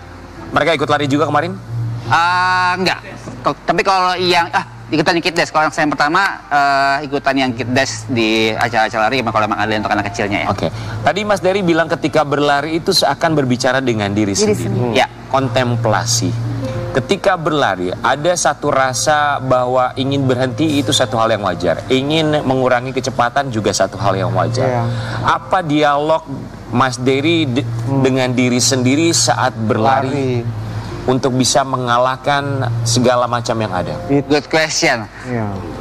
Mereka ikut lari juga kemarin? Enggak. Tapi kalau yang, ikutan Kid Dash. Kalau anak saya yang pertama, ikutan yang Kid Dash di acara-acara lari, kalau memang ada untuk anak kecilnya ya. Oke. Tadi Mas Dery bilang ketika berlari itu seakan berbicara dengan diri sendiri. Ya. Kontemplasi. Ketika berlari, ada satu rasa bahwa ingin berhenti itu satu hal yang wajar. Ingin mengurangi kecepatan juga satu hal yang wajar. Apa dialog Mas Dery dengan diri sendiri saat berlari untuk bisa mengalahkan segala macam yang ada? Good question.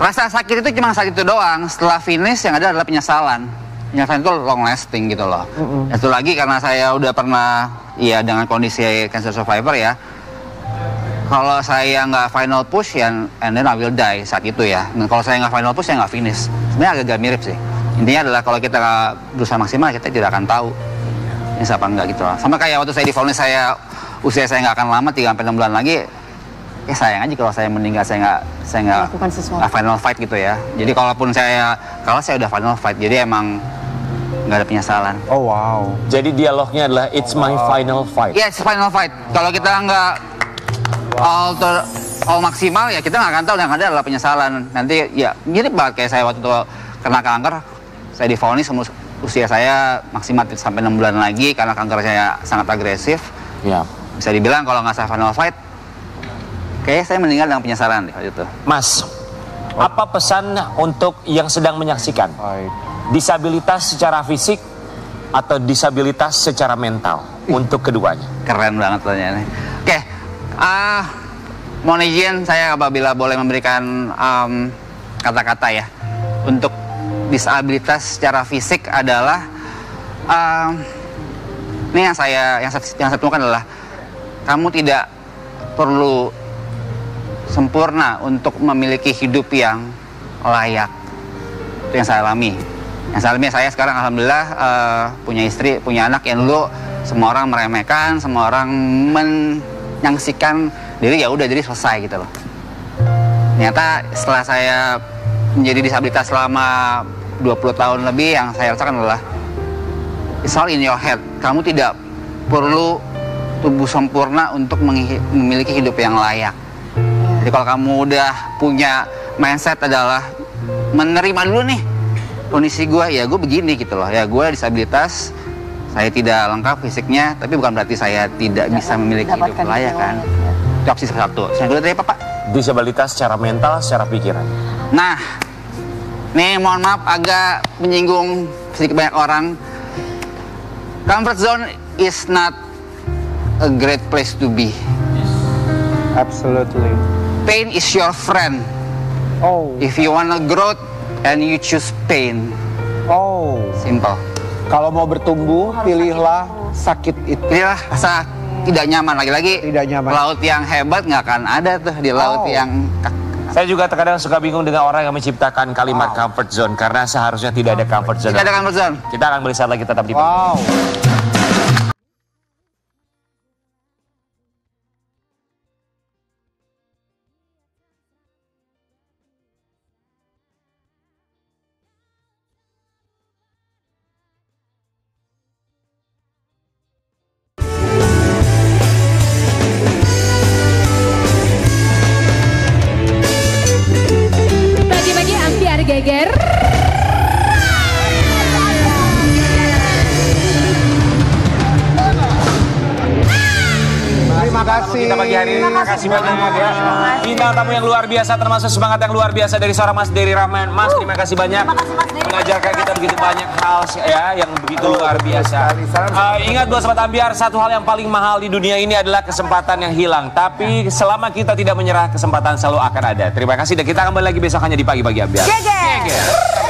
Rasa sakit itu cuma saat itu doang. Setelah finish yang ada adalah penyesalan. Penyesalan itu long lasting gitu loh. Itu lagi karena saya udah pernah ya dengan kondisi cancer survivor ya. Kalau saya nggak final push ya, and then I will die saat itu ya. Dan kalau saya nggak final push, saya nggak finish. Sebenarnya agak mirip sih. Intinya adalah kalau kita nggak berusaha maksimal, kita tidak akan tahu ini siapa enggak gitu lah. Sama kayak waktu saya divonis usia saya nggak akan lama 3-6 bulan lagi. Ya sayang aja kalau saya meninggal, saya nggak final fight gitu ya. Jadi kalaupun kalau saya udah final fight, jadi emang nggak ada penyesalan. Oh wow. Jadi dialognya adalah it's my final fight. Iya, it's final fight. Kalau kita nggak all maksimal ya kita nggak akan tahu, yang ada adalah penyesalan. Nanti ya mirip banget kayak saya waktu itu kena kanker, saya divonis usia saya maksimal sampai 6 bulan lagi karena kanker saya sangat agresif. Ya. Bisa dibilang kalau nggak saya final fight, kayaknya saya meninggal dengan penyesalan deh waktu itu. Mas, apa pesan untuk yang sedang menyaksikan? Disabilitas secara fisik atau disabilitas secara mental untuk keduanya? Keren banget pertanyaannya. Oke. Mohon izin saya apabila boleh memberikan kata-kata ya. Untuk disabilitas secara fisik adalah ini yang saya temukan adalah kamu tidak perlu sempurna untuk memiliki hidup yang layak. Itu yang saya alami. Yang saya alami, saya sekarang alhamdulillah punya istri, punya anak yang dulu semua orang meremehkan, semua orang menyaksikan diri ya udah jadi selesai gitu loh. Ternyata setelah saya menjadi disabilitas selama 20 tahun lebih, yang saya rasakan adalah it's all in your head. Kamu tidak perlu tubuh sempurna untuk memiliki hidup yang layak. Jadi kalau kamu udah punya mindset adalah menerima dulu nih kondisi gue, ya gue begini gitu loh. Ya gue disabilitas, saya tidak lengkap fisiknya, tapi bukan berarti saya tidak bisa memiliki hidup layak kan. Itu opsi satu. Yang kedua tadi apa Pak? Disabilitas secara mental, secara pikiran. Nah, nih mohon maaf agak menyinggung sedikit banyak orang. Comfort zone is not a great place to be. Absolutely. Pain is your friend. Oh. If you wanna grow, and you choose pain. Oh. Simple. Kalau mau bertumbuh, pilihlah sakit itu. Pilihlah rasa tidak nyaman. Lagi-lagi tidak nyaman. Laut yang hebat nggak akan ada tuh di laut yang... Saya juga terkadang suka bingung dengan orang yang menciptakan kalimat comfort zone. Karena seharusnya tidak ada comfort zone. Tidak ada comfort zone. Kita akan beri saat lagi tetap di Wow. Bagi-bagi ambiar geger. Terima kasih. Kita pagi hari ini. Terima kasih banyak ya. Bintang tamu yang luar biasa, termasuk semangat yang luar biasa dari seorang Mas Dery Rahman. Mas, terima kasih banyak. Mengajarkan kita begitu banyak hal ya yang begitu luar biasa. Ingat buat Sobat Ambiar, satu hal yang paling mahal di dunia ini adalah kesempatan yang hilang. Tapi selama kita tidak menyerah, kesempatan selalu akan ada. Terima kasih dan kita kembali lagi besok hanya di Pagi-Pagi Ambiar. Geger.